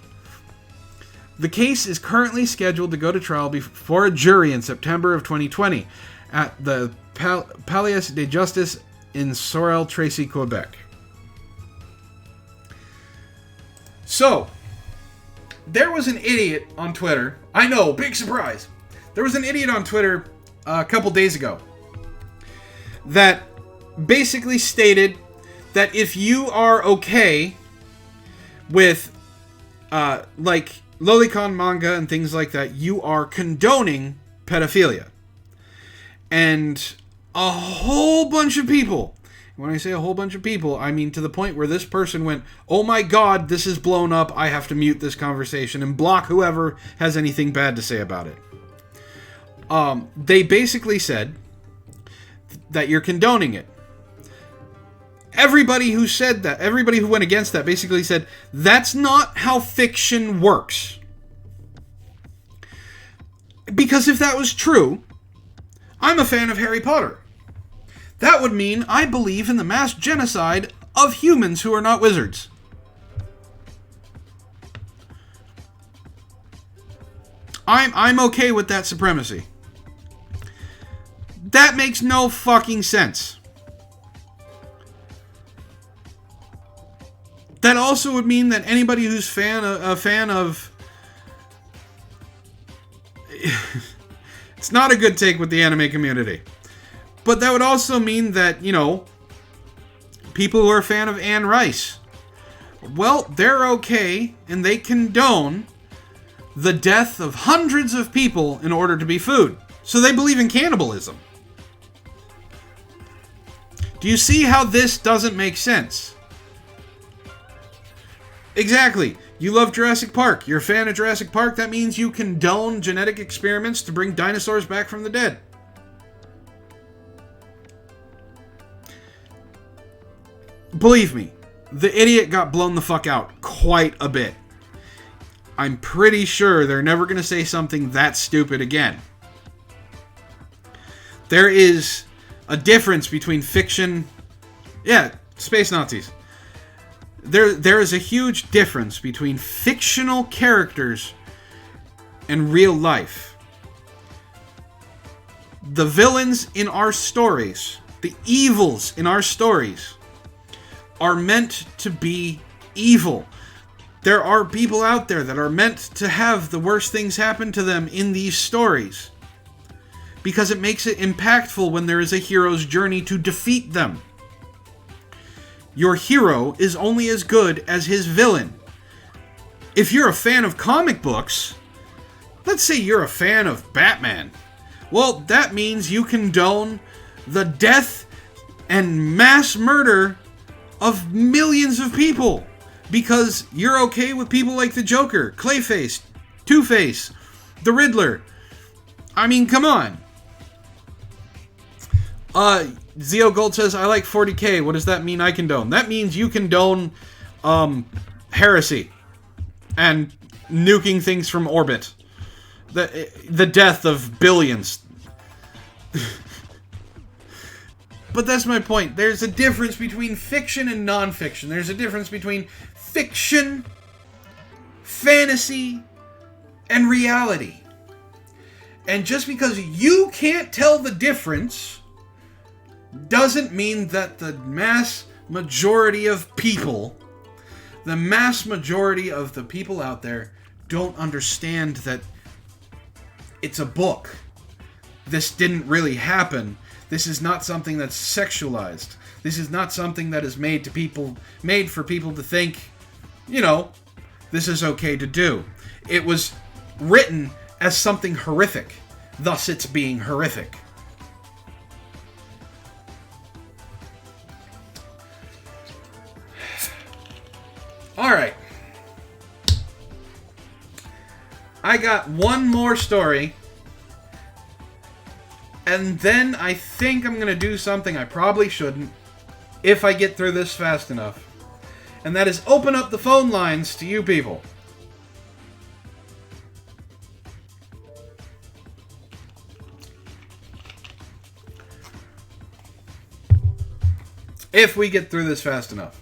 The case is currently scheduled to go to trial before a jury in September of 2020 at the Palais de Justice in Sorel-Tracy, Quebec. So, there was an idiot on Twitter. I know, big surprise. There was an idiot on Twitter a couple days ago that basically stated that if you are okay with, like, lolicon manga and things like that, you are condoning pedophilia. And a whole bunch of people, when I say a whole bunch of people, I mean to the point where this person went, oh my god, this is blown up, I have to mute this conversation and block whoever has anything bad to say about it. They basically said that you're condoning it. Everybody who said that, everybody who went against that basically said, that's not how fiction works. Because if that was true, I'm a fan of Harry Potter. That would mean I believe in the mass genocide of humans who are not wizards. I'm okay with that supremacy. That makes no fucking sense. That also would mean that anybody who's a fan of... It's not a good take with the anime community. But that would also mean that, you know, people who are a fan of Anne Rice, well, they're okay and they condone the death of hundreds of people in order to be food. So they believe in cannibalism. Do you see how this doesn't make sense? Exactly. You love Jurassic Park. You're a fan of Jurassic Park. That means you condone genetic experiments to bring dinosaurs back from the dead. believe me, the idiot got blown the fuck out quite a bit. I'm pretty sure they're never going to say something that stupid again. There is a difference between fiction... Yeah, space Nazis. There is a huge difference between fictional characters and real life. The villains in our stories, the evils in our stories, are meant to be evil. There are people out there that are meant to have the worst things happen to them in these stories, because it makes it impactful when there is a hero's journey to defeat them. Your hero is only as good as his villain. If you're a fan of comic books, let's say you're a fan of Batman, well, that means you condone the death and mass murder of millions of people, because you're okay with people like the Joker, Clayface, Two-Face, the Riddler. I mean, come on. Zeo Gold says, I like 40k. What does that mean I condone? That means you condone heresy and nuking things from orbit. The death of billions. But that's my point. There's a difference between fiction and non-fiction. There's a difference between fiction, fantasy, and reality. And just because you can't tell the difference doesn't mean that the mass majority of people, the mass majority of the people out there, don't understand that it's a book. This didn't really happen. This is not something that's sexualized. This is not something that is made for people to think, you know, this is okay to do. It was written as something horrific. Thus it's being horrific. Alright. I got one more story. And then I think I'm going to do something I probably shouldn't, if I get through this fast enough. And that is open up the phone lines to you people. If we get through this fast enough.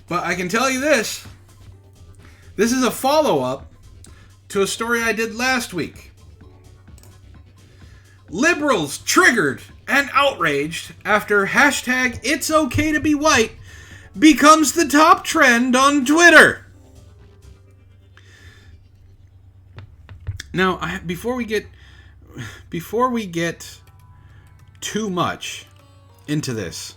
But I can tell you this. This is a follow-up to a story I did last week. Liberals triggered and outraged after hashtag It's Okay to Be White becomes the top trend on Twitter. Now, before we get too much into this,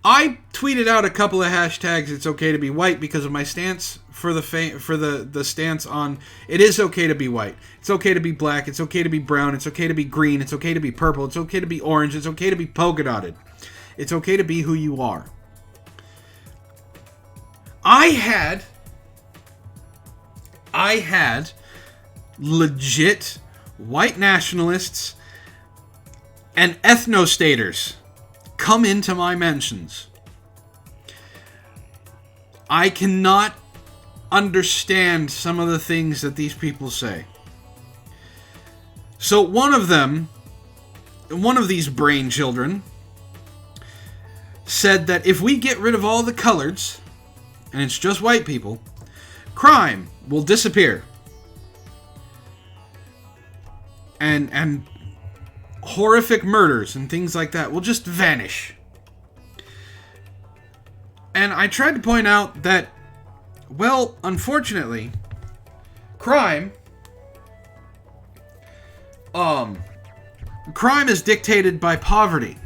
I tweeted out a couple of hashtags It's Okay to Be White because of my stance for the stance on it is okay to be white. It's okay to be black. It's okay to be brown. It's okay to be green. It's okay to be purple. It's okay to be orange. It's okay to be polka dotted. It's okay to be who you are. I had legit white nationalists and ethnostaters come into my mentions. I cannot understand some of the things that these people say. So one of these brain children said that if we get rid of all the coloreds, and it's just white people, crime will disappear. And horrific murders and things like that will just vanish. And I tried to point out that, well, unfortunately, crime is dictated by poverty.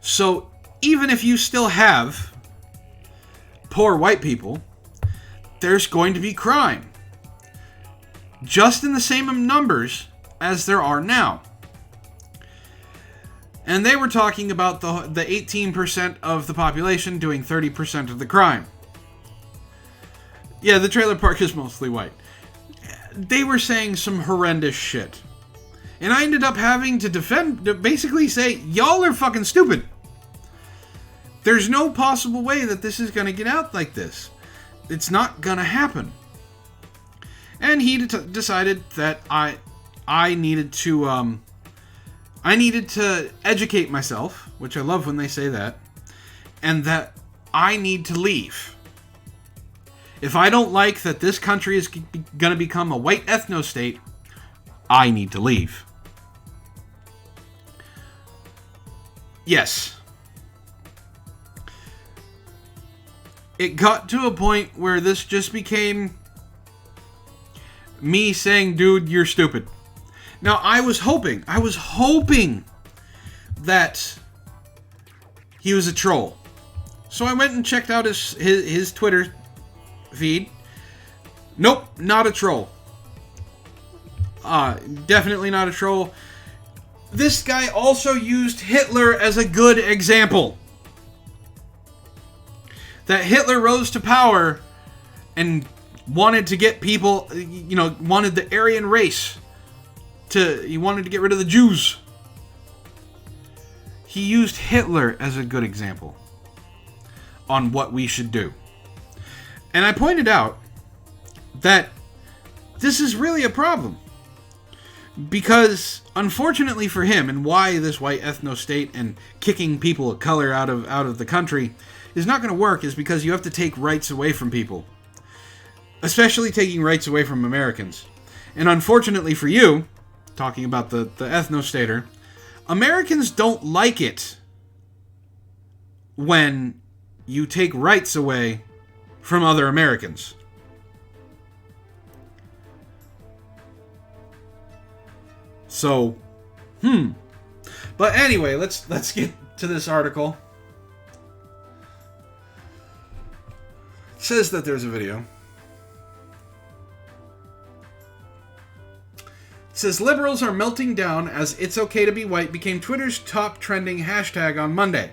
So even if you still have poor white people, there's going to be crime. Just in the same numbers as there are now. And they were talking about the 18% of the population doing 30% of the crime. Yeah, the trailer park is mostly white. They were saying some horrendous shit. And I ended up having to basically say, y'all are fucking stupid. There's no possible way that this is going to get out like this. It's not going to happen. And he decided that I needed to educate myself, which I love when they say that, and that I need to leave. If I don't like that this country is going to become a white ethno-state, I need to leave. Yes. It got to a point where this just became me saying, dude, you're stupid. Now, I was hoping that he was a troll. So I went and checked out his Twitter feed. Nope, not a troll. Definitely not a troll. This guy also used Hitler as a good example. That Hitler rose to power and wanted to get people, wanted the Aryan race he wanted to get rid of the Jews. He used Hitler as a good example on what we should do. And I pointed out that this is really a problem. Because, unfortunately for him, and why this white ethno-state and kicking people of color out of the country is not going to work, is because you have to take rights away from people. Especially taking rights away from Americans. And unfortunately for you, talking about the ethno-stater, Americans don't like it when you take rights away from other Americans. So, But anyway, let's get to this article. It says that there's a video. It says liberals are melting down as "it's okay to be white" became Twitter's top trending hashtag on Monday.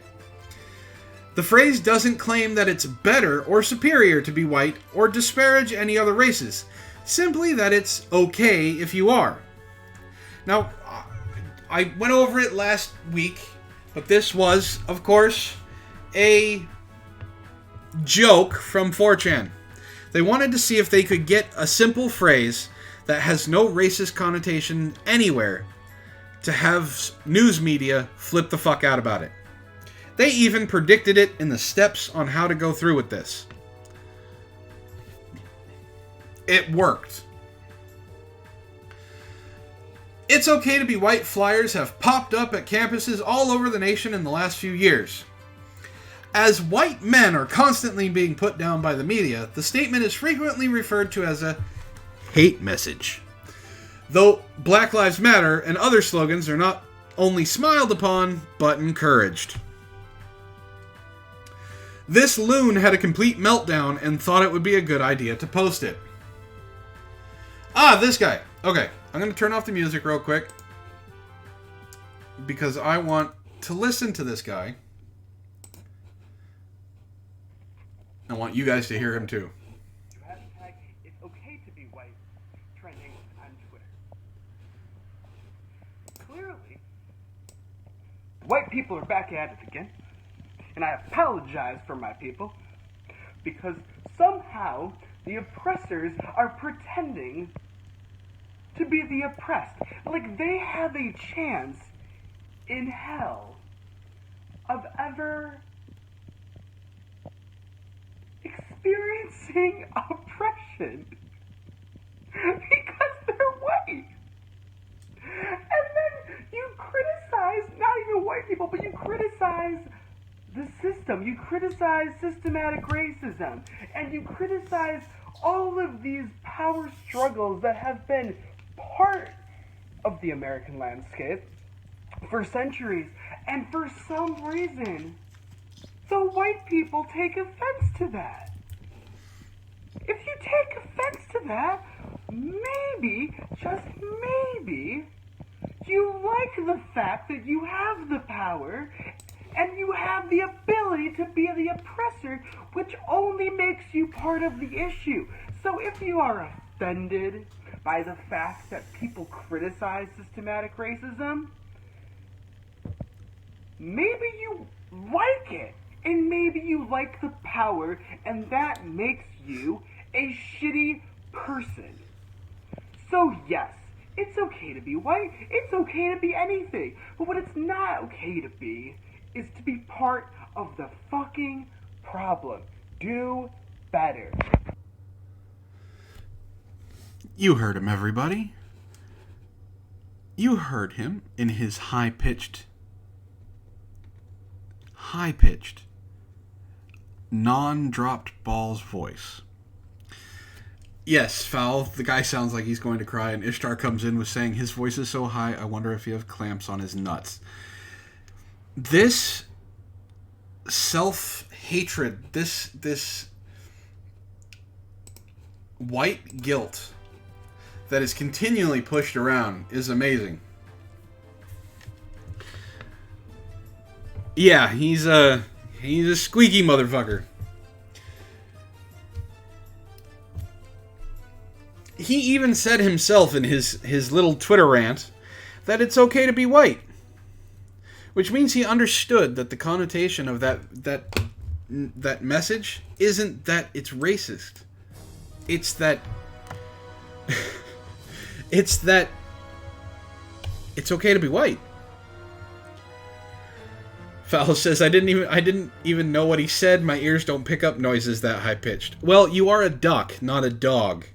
The phrase doesn't claim that it's better or superior to be white or disparage any other races, simply that it's okay if you are. Now, I went over it last week, but this was, of course, a joke from 4chan. They wanted to see if they could get a simple phrase that has no racist connotation anywhere to have news media flip the fuck out about it. They even predicted it in the steps on how to go through with this. It worked. "It's okay to be white" flyers have popped up at campuses all over the nation in the last few years. As white men are constantly being put down by the media, the statement is frequently referred to as a hate message. Though Black Lives Matter and other slogans are not only smiled upon, but encouraged. This loon had a complete meltdown and thought it would be a good idea to post it. This guy. Okay, I'm going to turn off the music real quick because I want to listen to this guy. I want you guys to hear him too. Hashtag "it's okay to be white" trending on Twitter. Clearly, white people are back at it again, and I apologize for my people, because somehow the oppressors are pretending to be the oppressed, like they have a chance in hell of ever experiencing oppression because they're white. And then you criticize not even white people, but you criticize the system. You criticize systematic racism, and you criticize all of these power struggles that have been part of the American landscape for centuries, and for some reason the white people take offense to that. If you take offense to that, maybe, just maybe, you like the fact that you have the power and you have the ability to be the oppressor, which only makes you part of the issue. So if you are offended by the fact that people criticize systematic racism, maybe you like it. And maybe you like the power, and that makes you a shitty person. So yes, it's okay to be white, it's okay to be anything, but what it's not okay to be is to be part of the fucking problem. Do better. You heard him, everybody. You heard him in his high-pitched, non-dropped balls voice. Yes, Foul, the guy sounds like he's going to cry, and Ishtar comes in with saying, his voice is so high, I wonder if he has clamps on his nuts. This self-hatred, this white guilt that is continually pushed around is amazing. Yeah, he's a squeaky motherfucker. He even said himself in his little Twitter rant that it's okay to be white. Which means he understood that the connotation of that message isn't that it's racist. It's that it's okay to be white. Fowl says, I didn't even know what he said. My ears don't pick up noises that high pitched. Well, you are a duck, not a dog.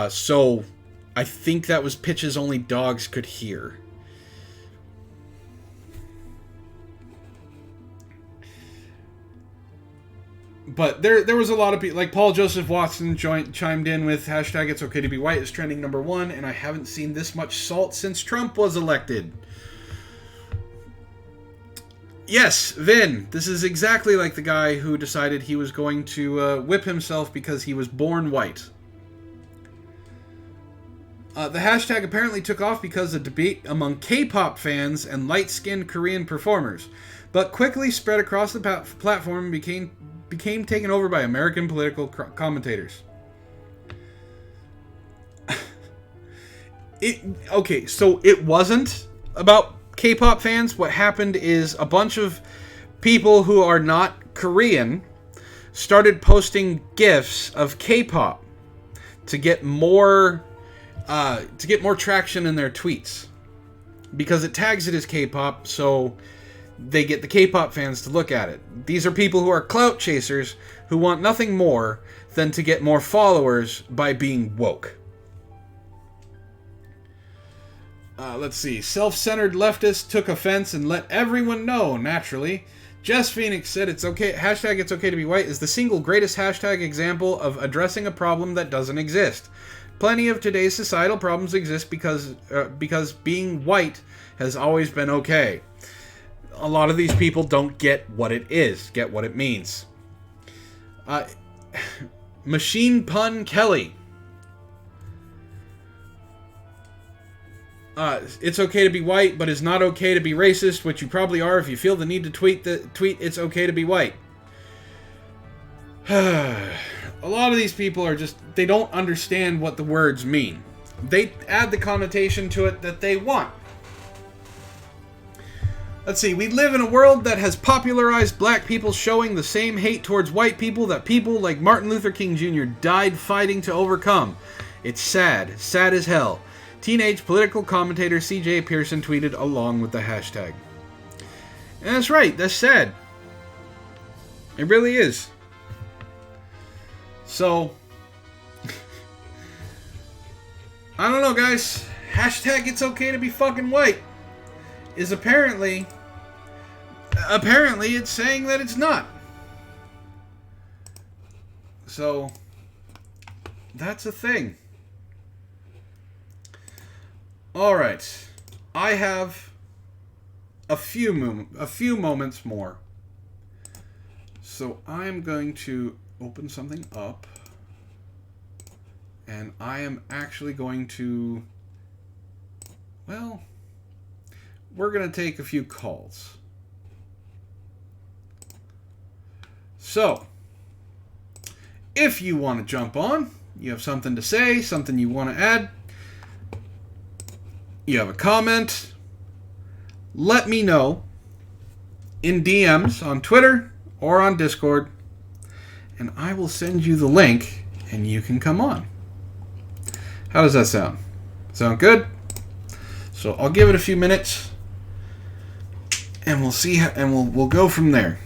So I think that was pitches only dogs could hear. But there was a lot of people, like Paul Joseph Watson chimed in with hashtag it's okay to be white is trending #1, and I haven't seen this much salt since Trump was elected. Yes, Vin, this is exactly like the guy who decided he was going to whip himself because he was born white. The hashtag apparently took off because of debate among K-pop fans and light-skinned Korean performers, but quickly spread across the platform and became taken over by American political commentators. Okay, so it wasn't about K-pop fans. What happened is a bunch of people who are not Korean started posting GIFs of K-pop to get more traction in their tweets, because it tags it as K-pop, so they get the K-pop fans to look at it. These are people who are clout chasers who want nothing more than to get more followers by being woke. Let's see. Self-centered leftists took offense and let everyone know, naturally. Jess Phoenix said it's okay. Hashtag it's okay to be white is the single greatest hashtag example of addressing a problem that doesn't exist. Plenty of today's societal problems exist because being white has always been okay. A lot of these people don't get what it is, get what it means. Machine Pun Kelly. It's okay to be white, but it's not okay to be racist, which you probably are if you feel the need to tweet it's okay to be white. A lot of these people are just, they don't understand what the words mean. They add the connotation to it that they want. Let's see, we live in a world that has popularized black people showing the same hate towards white people that people like Martin Luther King Jr. died fighting to overcome. It's sad. Sad as hell. Teenage political commentator CJ Pearson tweeted along with the hashtag. And that's right, that's sad. It really is. So, I don't know, guys. Hashtag it's okay to be fucking white is apparently it's saying that it's not. So, that's a thing. Alright. I have a few moments more. So, I'm going to open something up. And I am actually going to... Well, we're going to take a few calls. So, if you want to jump on, you have something to say, something you want to add, you have a comment, let me know in DMs on Twitter or on Discord, and I will send you the link, and you can come on. How does that sound? Sound good? So I'll give it a few minutes, and we'll see, and we'll go from there.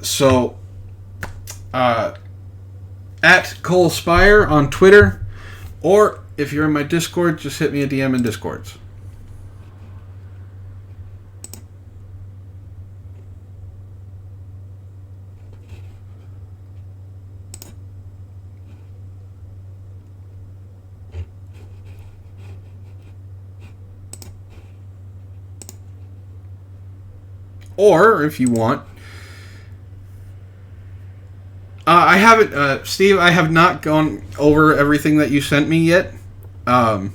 So, at Cole Spire on Twitter, or if you're in my Discord, just hit me a DM in Discords. Or, if you want, I haven't, Steve, I have not gone over everything that you sent me yet. I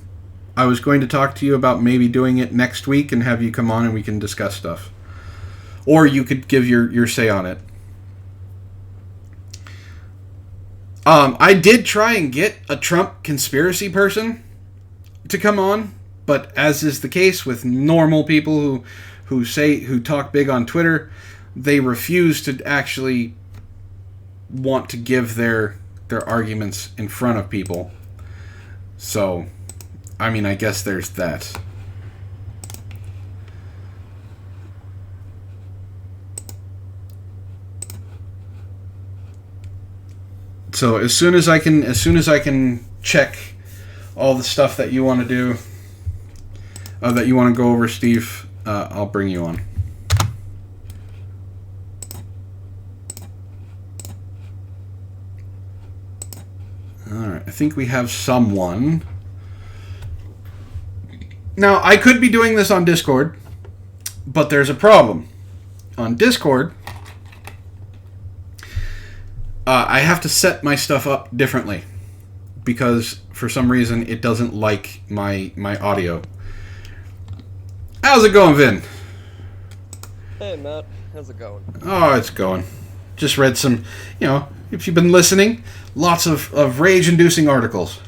was going to talk to you about maybe doing it next week and have you come on and we can discuss stuff. Or you could give your say on it. I did try and get a Trump conspiracy person to come on, but as is the case with normal people who talk big on Twitter, they refuse to actually want to give their arguments in front of people. So, I mean, I guess there's that. So as soon as I can check all the stuff that you want to do, that you want to go over, Steve, I'll bring you on. Alright, I think we have someone. Now, I could be doing this on Discord, but there's a problem. On Discord, I have to set my stuff up differently, because for some reason it doesn't like my audio. How's it going, Vin? Hey, Matt. How's it going? Oh, it's going. Just read some, if you've been listening, lots of rage-inducing articles.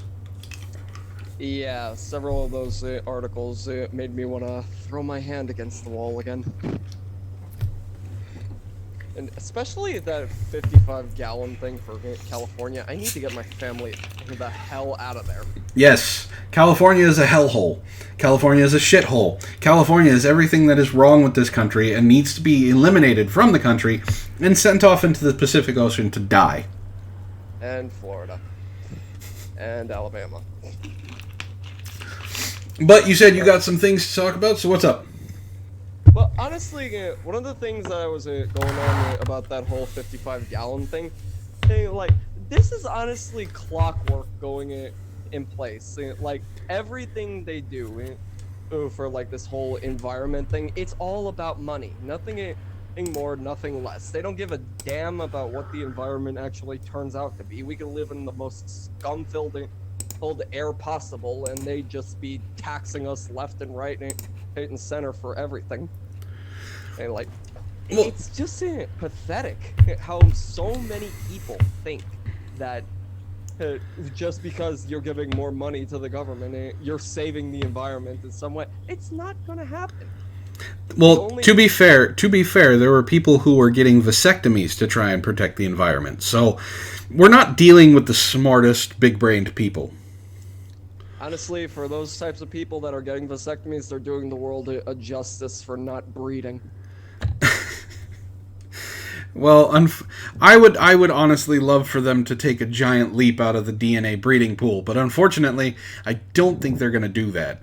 Yeah, several of those articles made me want to throw my hand against the wall again. And especially that 55-gallon thing for California. I need to get my family the hell out of there. Yes, California is a hellhole. California is a shithole. California is everything that is wrong with this country and needs to be eliminated from the country and sent off into the Pacific Ocean to die. And Florida. And Alabama. But you said you got some things to talk about, so what's up? Well, honestly, one of the things that was going on about that whole 55-gallon thing, this is honestly clockwork going in place. Like, everything they do for, this whole environment thing, it's all about money. Nothing more, nothing less. They don't give a damn about what the environment actually turns out to be. We can live in the most scum-filled air possible, and they just be taxing us left and right and center for everything. And it's just pathetic how so many people think that just because you're giving more money to the government, you're saving the environment in some way. It's not gonna happen. Well, to be fair, there were people who were getting vasectomies to try and protect the environment. So we're not dealing with the smartest, big-brained people. Honestly, for those types of people that are getting vasectomies, they're doing the world a justice for not breeding. Well, I would honestly love for them to take a giant leap out of the DNA breeding pool, but unfortunately, I don't think they're going to do that.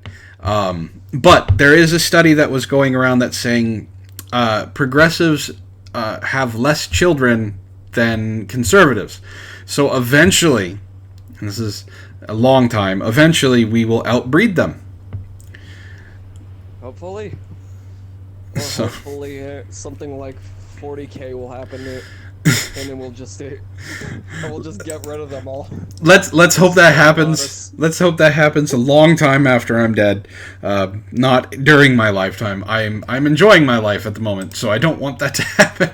But there is a study that was going around that's saying progressives have less children than conservatives. So eventually, and this is a long time, eventually we will outbreed them. Hopefully. Or hopefully something like 40K will happen, and then we'll just get rid of them all. Let's hope that happens. Let's hope that happens a long time after I'm dead, not during my lifetime. I'm enjoying my life at the moment, so I don't want that to happen.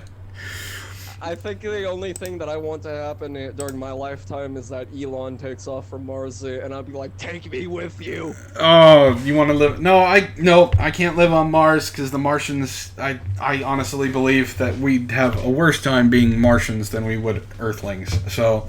I think the only thing that I want to happen during my lifetime is that Elon takes off from Mars, and I'll be like, take me with you. Oh, you want to live? No, I can't live on Mars because the Martians. I honestly believe that we'd have a worse time being Martians than we would Earthlings. So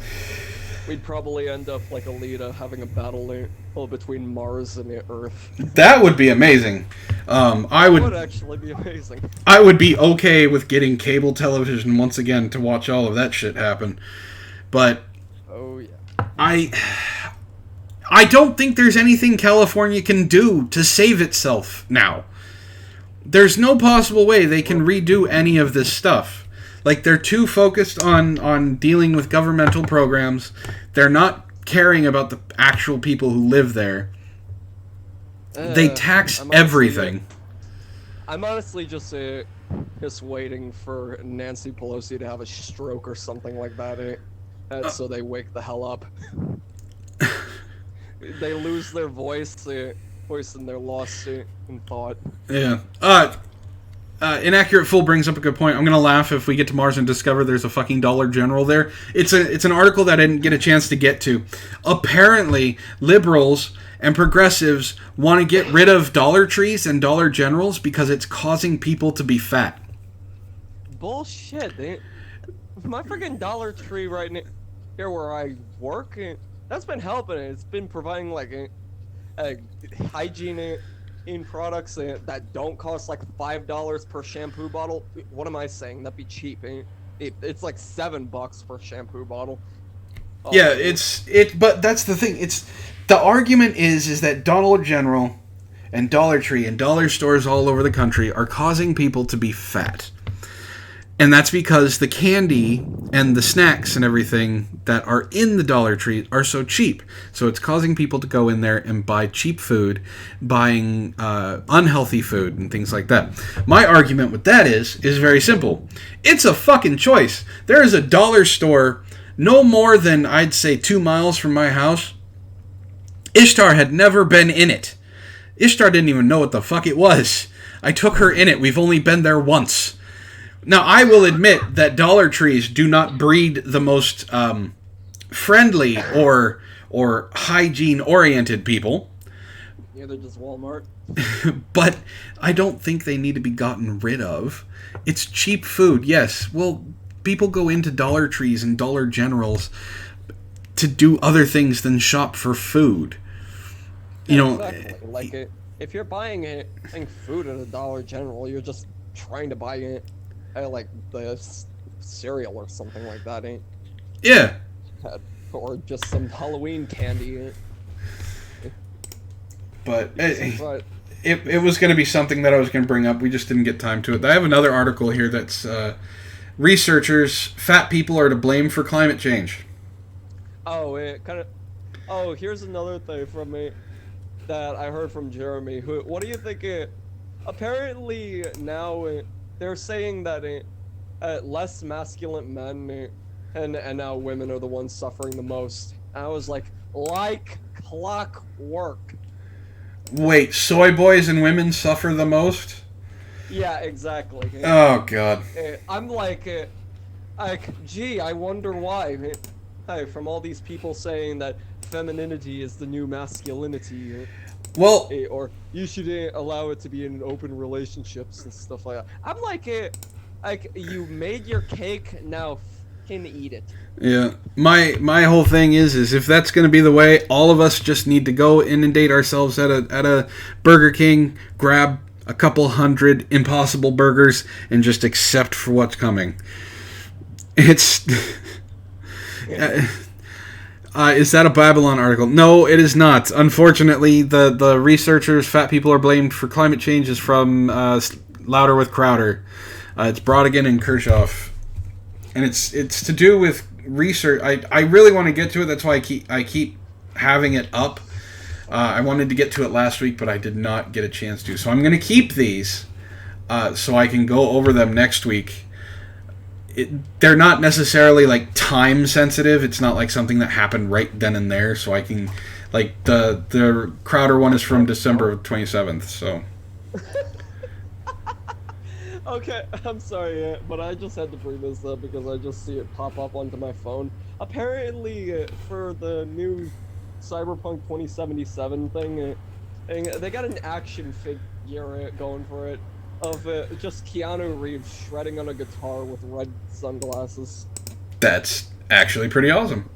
we'd probably end up like Alita, having a battle between Mars and the Earth. That would be amazing. I would actually be amazing. I would be okay with getting cable television once again to watch all of that shit happen. But oh yeah, I don't think there's anything California can do to save itself now. There's no possible way they can redo any of this stuff. Like, they're too focused on dealing with governmental programs. They're not caring about the actual people who live there. They tax everything. I'm honestly just waiting for Nancy Pelosi to have a stroke or something like that, so they wake the hell up. They lose their voice in their lost in thought. Yeah. Inaccurate Fool brings up a good point. I'm gonna laugh if we get to Mars and discover there's a fucking Dollar General there. It's an article that I didn't get a chance to get to. Apparently, liberals and progressives want to get rid of Dollar Trees and Dollar Generals because it's causing people to be fat. Bullshit. My freaking Dollar Tree right here where I work, that's been helping. It's been providing like a hygiene in products that don't cost like $5 per shampoo bottle. What am I saying? That'd be cheap. It's like $7 per shampoo bottle. Oh, yeah, but that's the thing. The argument is that Dollar General and Dollar Tree and dollar stores all over the country are causing people to be fat. And that's because the candy and the snacks and everything that are in the Dollar Tree are so cheap. So it's causing people to go in there and buy cheap food, buying unhealthy food and things like that. My argument with that is very simple. It's a fucking choice. There is a dollar store no more than, I'd say, 2 miles from my house. Ishtar had never been in it. Ishtar didn't even know what the fuck it was. I took her in it. We've only been there once. Now, I will admit that Dollar Trees do not breed the most friendly or hygiene-oriented people. Neither does Walmart. But I don't think they need to be gotten rid of. It's cheap food, yes. Well, people go into Dollar Trees and Dollar Generals to do other things than shop for food. You know, exactly. Like if you're buying food at a Dollar General, you're just trying to buy it. Like the cereal or something like that, Yeah. Or just some Halloween candy. But it was going to be something that I was going to bring up. We just didn't get time to it. I have another article here that's researchers, fat people are to blame for climate change. Oh, here's another thing from me that I heard from Jeremy. What do you think? Apparently now they're saying that less masculine men and now women are the ones suffering the most. And I was like clockwork. Wait, soy boys and women suffer the most? Yeah, exactly. Oh, God. I'm like, gee, I wonder why. From all these people saying that femininity is the new masculinity. Well, or you should allow it to be in open relationships and stuff like that. I'm like, you made your cake, now can eat it. Yeah, my whole thing is if that's going to be the way, all of us just need to go inundate ourselves at a Burger King, grab a couple hundred Impossible Burgers, and just accept for what's coming. It's... is that a Babylon article? No, it is not. Unfortunately, the researchers, fat people are blamed for climate change, is from Louder with Crowder. It's Brodigan and Kirchhoff. And it's to do with research. I really want to get to it. That's why I keep having it up. I wanted to get to it last week, but I did not get a chance to. So I'm going to keep these so I can go over them next week. They're not necessarily like time sensitive. It's not like something that happened right then and there. So I can, like the Crowder one is from December 27th. So Okay, I'm sorry, but I just had to bring this up because I just see it pop up onto my phone. Apparently, for the new Cyberpunk 2077 thing, they got an action figure going for it of just Keanu Reeves shredding on a guitar with red sunglasses. That's actually pretty awesome.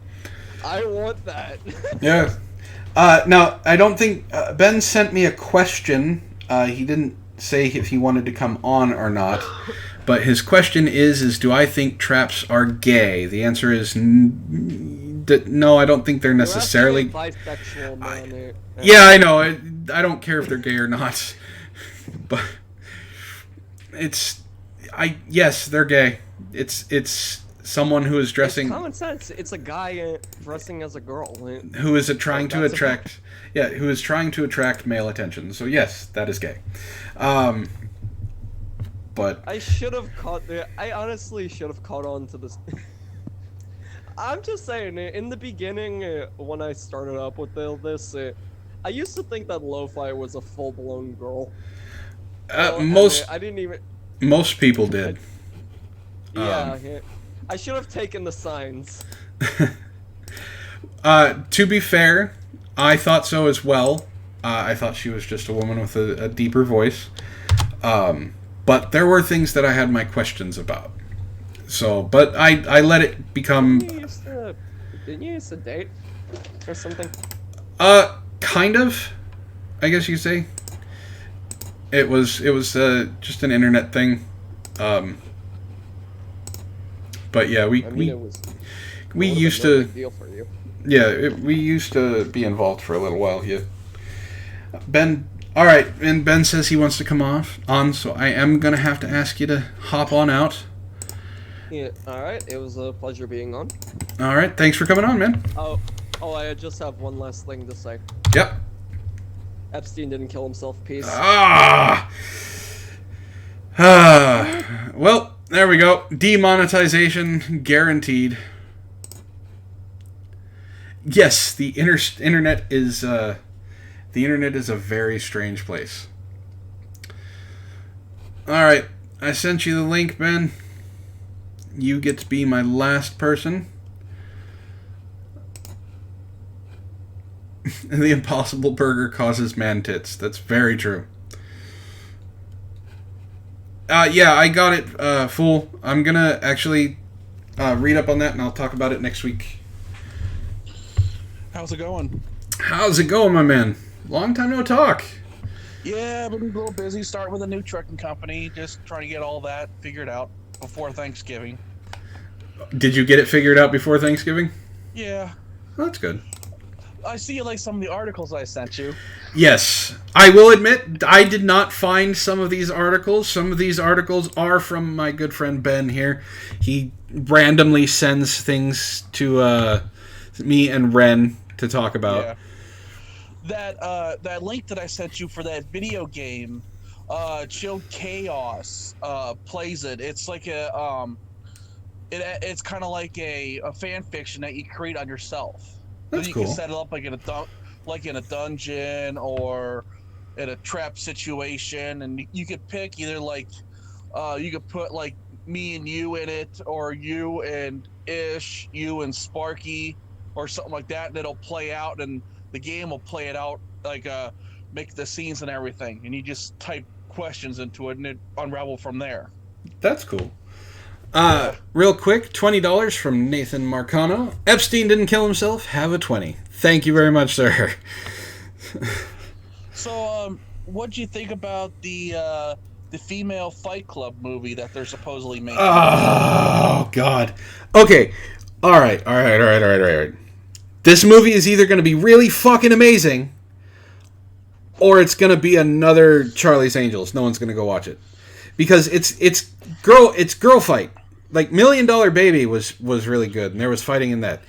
I want that. Yeah. Now, I don't think... Ben sent me a question. He didn't say if he wanted to come on or not. But his question is do I think traps are gay? The answer is no, I don't think they're necessarily... Bisexual, man. Yeah, I know. I don't care if they're gay or not. But yes, they're gay. It's someone who is dressing... It's common sense. It's a guy dressing as a girl. Who is trying to attract... Yeah, who is trying to attract male attention. So yes, that is gay. But... I should have caught... I honestly should have caught on to this... I'm just saying, in the beginning, when I started up with this, I used to think that Lo-Fi was a full-blown girl. I didn't even... Most people did. Yeah, I should have taken the signs. To be fair, I thought so as well. I thought she was just a woman with a deeper voice. But there were things that I had my questions about. So, but I let it become... Didn't you used to date? Or something? Kind of, I guess you could say. It was just an internet thing. But yeah, we used to... Deal for you. Yeah, we used to be involved for a little while. Yeah. Ben, all right, and Ben says he wants to come on, so I am gonna have to ask you to hop on out. Yeah. All right. It was a pleasure being on. All right, thanks for coming on, man. Oh, I just have one last thing to say. Yep. Epstein didn't kill himself. Peace. Well, there we go. Demonetization guaranteed. Yes, the internet is a very strange place. All right, I sent you the link, Ben. You get to be my last person. The Impossible Burger causes man tits. That's very true. Yeah, I got it, Fool. I'm gonna actually read up on that, and I'll talk about it next week. How's it going? How's it going, my man? Long time no talk. Yeah, I've been a little busy starting with a new trucking company, just trying to get all that figured out before Thanksgiving. Did you get it figured out before Thanksgiving? Yeah. Well, that's good. I see you like some of the articles I sent you. Yes. I will admit, I did not find some of these articles. Some of these articles are from my good friend Ben here. He randomly sends things to me and Wren to talk about. Yeah. That link that I sent you for that video game, Chill Chaos plays it. It's like it's kind of like a fan fiction that you create on yourself. That's cool. You can set it up like in a dungeon or in a trap situation, and you could pick either you could put like me and you in it, or you and Ish, you and Sparky, or something like that. And it'll play out, and the game will play it out like make the scenes and everything, and you just type questions into it, and it unravel from there. That's cool. Real quick, $20 from Nathan Marcano. Epstein didn't kill himself. Have a 20. Thank you very much, sir. So, what'd you think about the female Fight Club movie that they're supposedly making? Oh, God. Okay. All right. This movie is either going to be really fucking amazing, or it's going to be another Charlie's Angels. No one's going to go watch it. Because it's girl fight. Like $1 Million Baby was really good, and there was fighting in that.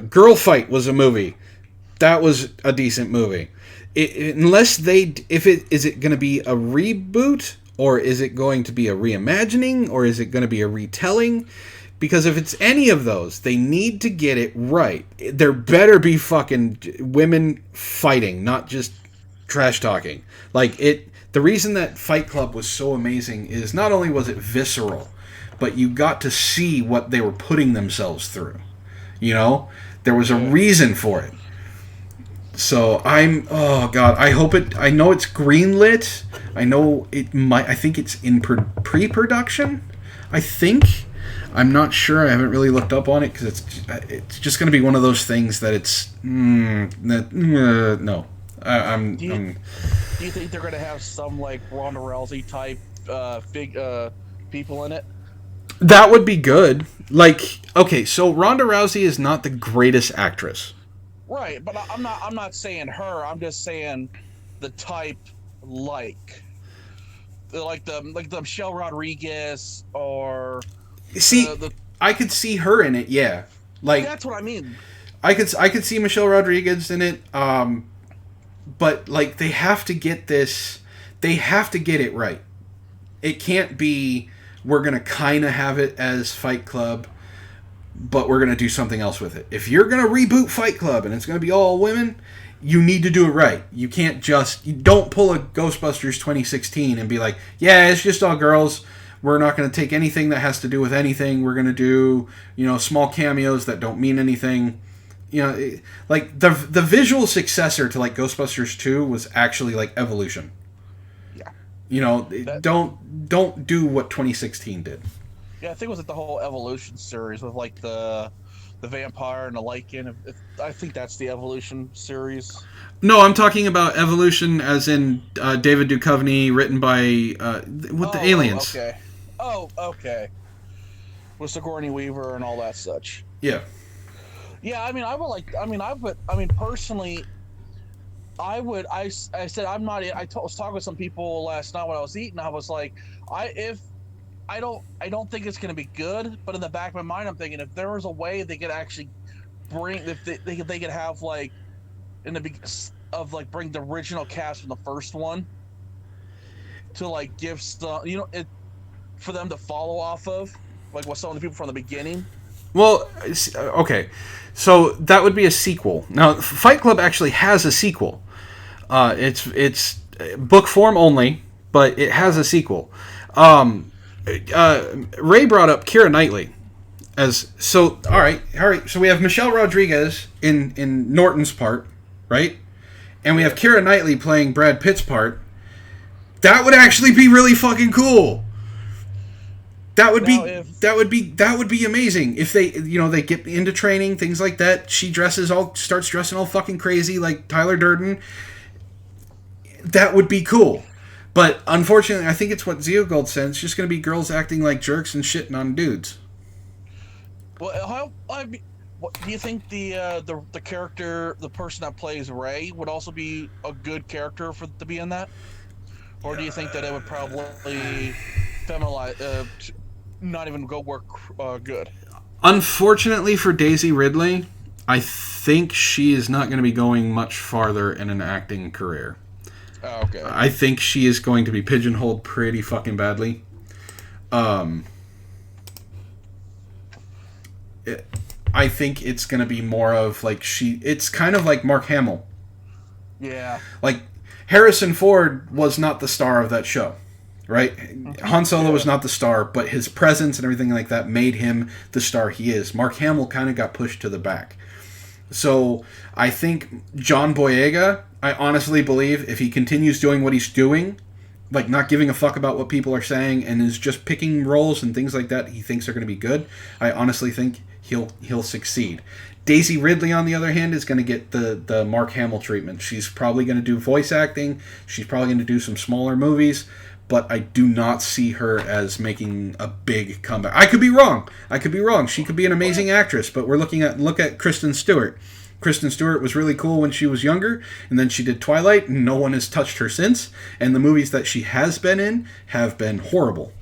Girl Fight was a movie. That was a decent movie. Is it going to be a reboot, or is it going to be a reimagining, or is it going to be a retelling? Because if it's any of those, they need to get it right. There better be fucking women fighting, not just trash talking. The reason that Fight Club was so amazing is not only was it visceral, but you got to see what they were putting themselves through. You know? There was a reason for it. So oh God, I know it's greenlit. I know it might, I think it's in pre-production. I think. I'm not sure. I haven't really looked up on it because it's just going to be one of those things that it's no. Do you think they're going to have some like Ronda Rousey type big people in it? That would be good. Like, okay, so Ronda Rousey is not the greatest actress. Right, but I'm not saying her. I'm just saying the type like the Michelle Rodriguez or see. I could see her in it. Yeah, like that's what I mean. I could see Michelle Rodriguez in it. But like they have to get this. They have to get it right. It can't be we're gonna kind of have it as Fight Club, but we're going to do something else with it. If you're going to reboot Fight Club and it's going to be all women, you need to do it right. You can't you don't pull a Ghostbusters 2016 and be like, yeah, it's just all girls. We're not going to take anything that has to do with anything. We're going to do, small cameos that don't mean anything. Like the visual successor to like Ghostbusters 2 was actually like Evolution. Yeah. Don't do what 2016 did. Yeah, I think it was like the whole Evolution series with like the vampire and the Lycan. I think that's the Evolution series. No, I'm talking about Evolution as in David Duchovny, written by the aliens. Okay. Oh, okay. With Sigourney Weaver and all that such. Yeah. Yeah, I mean, personally, I said I'm not. I was talking with some people last night when I was eating. I was like, I don't think it's going to be good, but in the back of my mind, I'm thinking if there was a way they could actually bring, if they could have like bring the original cast from the first one to like give some, for them to follow off of, like with some of the people from the beginning. Well, okay, so that would be a sequel. Now, Fight Club actually has a sequel. It's book form only, but it has a sequel. Ray brought up Keira Knightley all right. So we have Michelle Rodriguez in Norton's part, right? And we have Keira Knightley playing Brad Pitt's part. That would actually be really fucking cool. That would be amazing if they get into training, things like that. She starts dressing all fucking crazy like Tyler Durden. That would be cool. But unfortunately, I think it's what Zeogold said. It's just going to be girls acting like jerks and shitting on dudes. Well, do you think the character, the person that plays Ray, would also be a good character to be in that? Or do you think that it would probably feminize, not even go work good? Unfortunately for Daisy Ridley, I think she is not going to be going much farther in an acting career. Oh, okay. I think she is going to be pigeonholed pretty fucking badly. I think it's going to be more of like it's kind of like Mark Hamill. Yeah. Like Harrison Ford was not the star of that show, right? Han Solo was not the star, but his presence and everything like that made him the star he is. Mark Hamill kind of got pushed to the back. So I think John Boyega, I honestly believe if he continues doing what he's doing, like not giving a fuck about what people are saying and is just picking roles and things like that he thinks are going to be good, I honestly think he'll succeed. Daisy Ridley, on the other hand, is going to get the Mark Hamill treatment. She's probably going to do voice acting. She's probably going to do some smaller movies. But I do not see her as making a big comeback. I could be wrong. She could be an amazing actress. But look at Kristen Stewart. Kristen Stewart was really cool when she was younger. And then she did Twilight. And no one has touched her since. And the movies that she has been in have been horrible.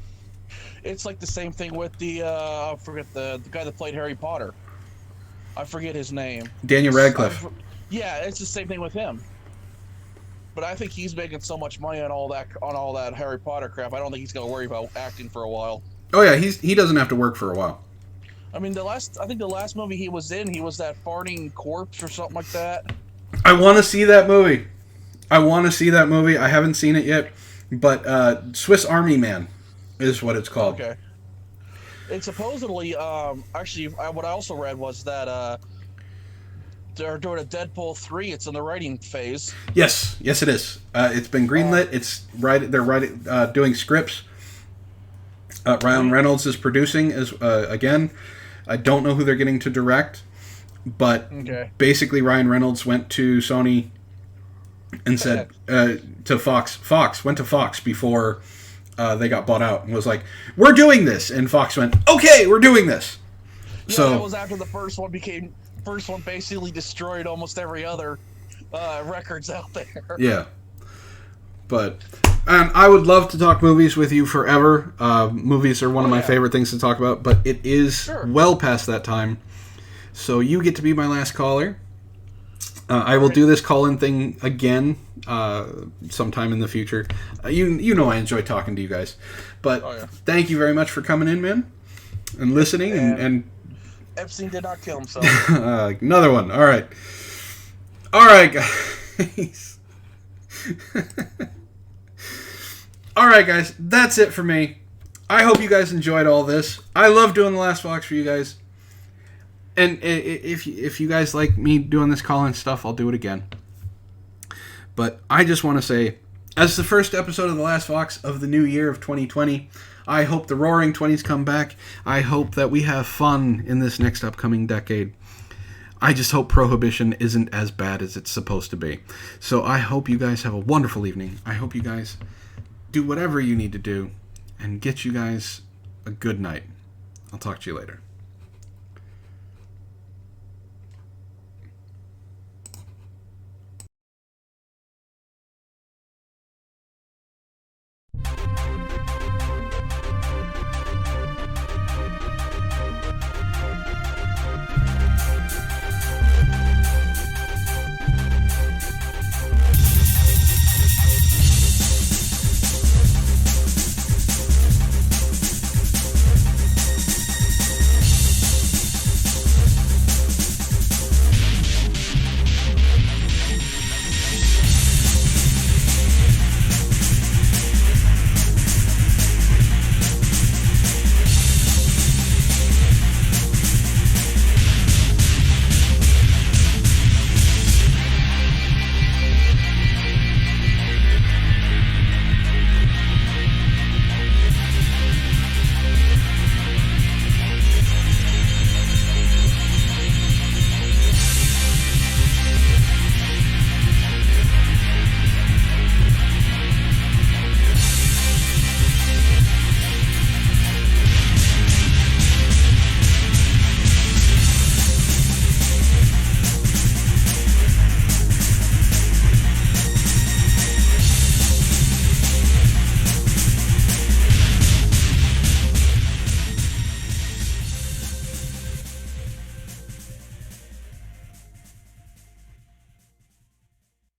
It's like the same thing with I forget the guy that played Harry Potter. I forget his name. Daniel Radcliffe. Yeah, it's the same thing with him. But I think he's making so much money on all that Harry Potter crap. I don't think he's going to worry about acting for a while. Oh yeah, he doesn't have to work for a while. I mean, the last movie he was in, he was that farting corpse or something like that. I want to see that movie. I haven't seen it yet. But Swiss Army Man is what it's called. Okay. And supposedly, actually, what I also read was that they're doing a Deadpool 3. It's in the writing phase. Yes, it is. It's been greenlit. They're doing scripts. Ryan Reynolds is producing again. I don't know who they're getting to direct, but basically Ryan Reynolds went to Sony and said to Fox. Fox went to Fox before they got bought out and was like, "We're doing this," and Fox went, "Okay, we're doing this." Yeah, so that was after the first one basically destroyed almost every other records out there. Yeah. But I would love to talk movies with you forever. Movies are one of my favorite things to talk about, but it is well past that time. So you get to be my last caller. I will do this call-in thing again sometime in the future. You know I enjoy talking to you guys. But thank you very much for coming in, man, and listening. And Epstein did not kill himself. Another one. All right. All right, guys. All right, guys. That's it for me. I hope you guys enjoyed all this. I love doing the Last Vox for you guys. And if you guys like me doing this call-in stuff, I'll do it again. But I just want to say, as the first episode of the Last Vox of the new year of 2020, I hope the Roaring 20s come back. I hope that we have fun in this next upcoming decade. I just hope Prohibition isn't as bad as it's supposed to be. So I hope you guys have a wonderful evening. I hope you guys do whatever you need to do and get you guys a good night. I'll talk to you later.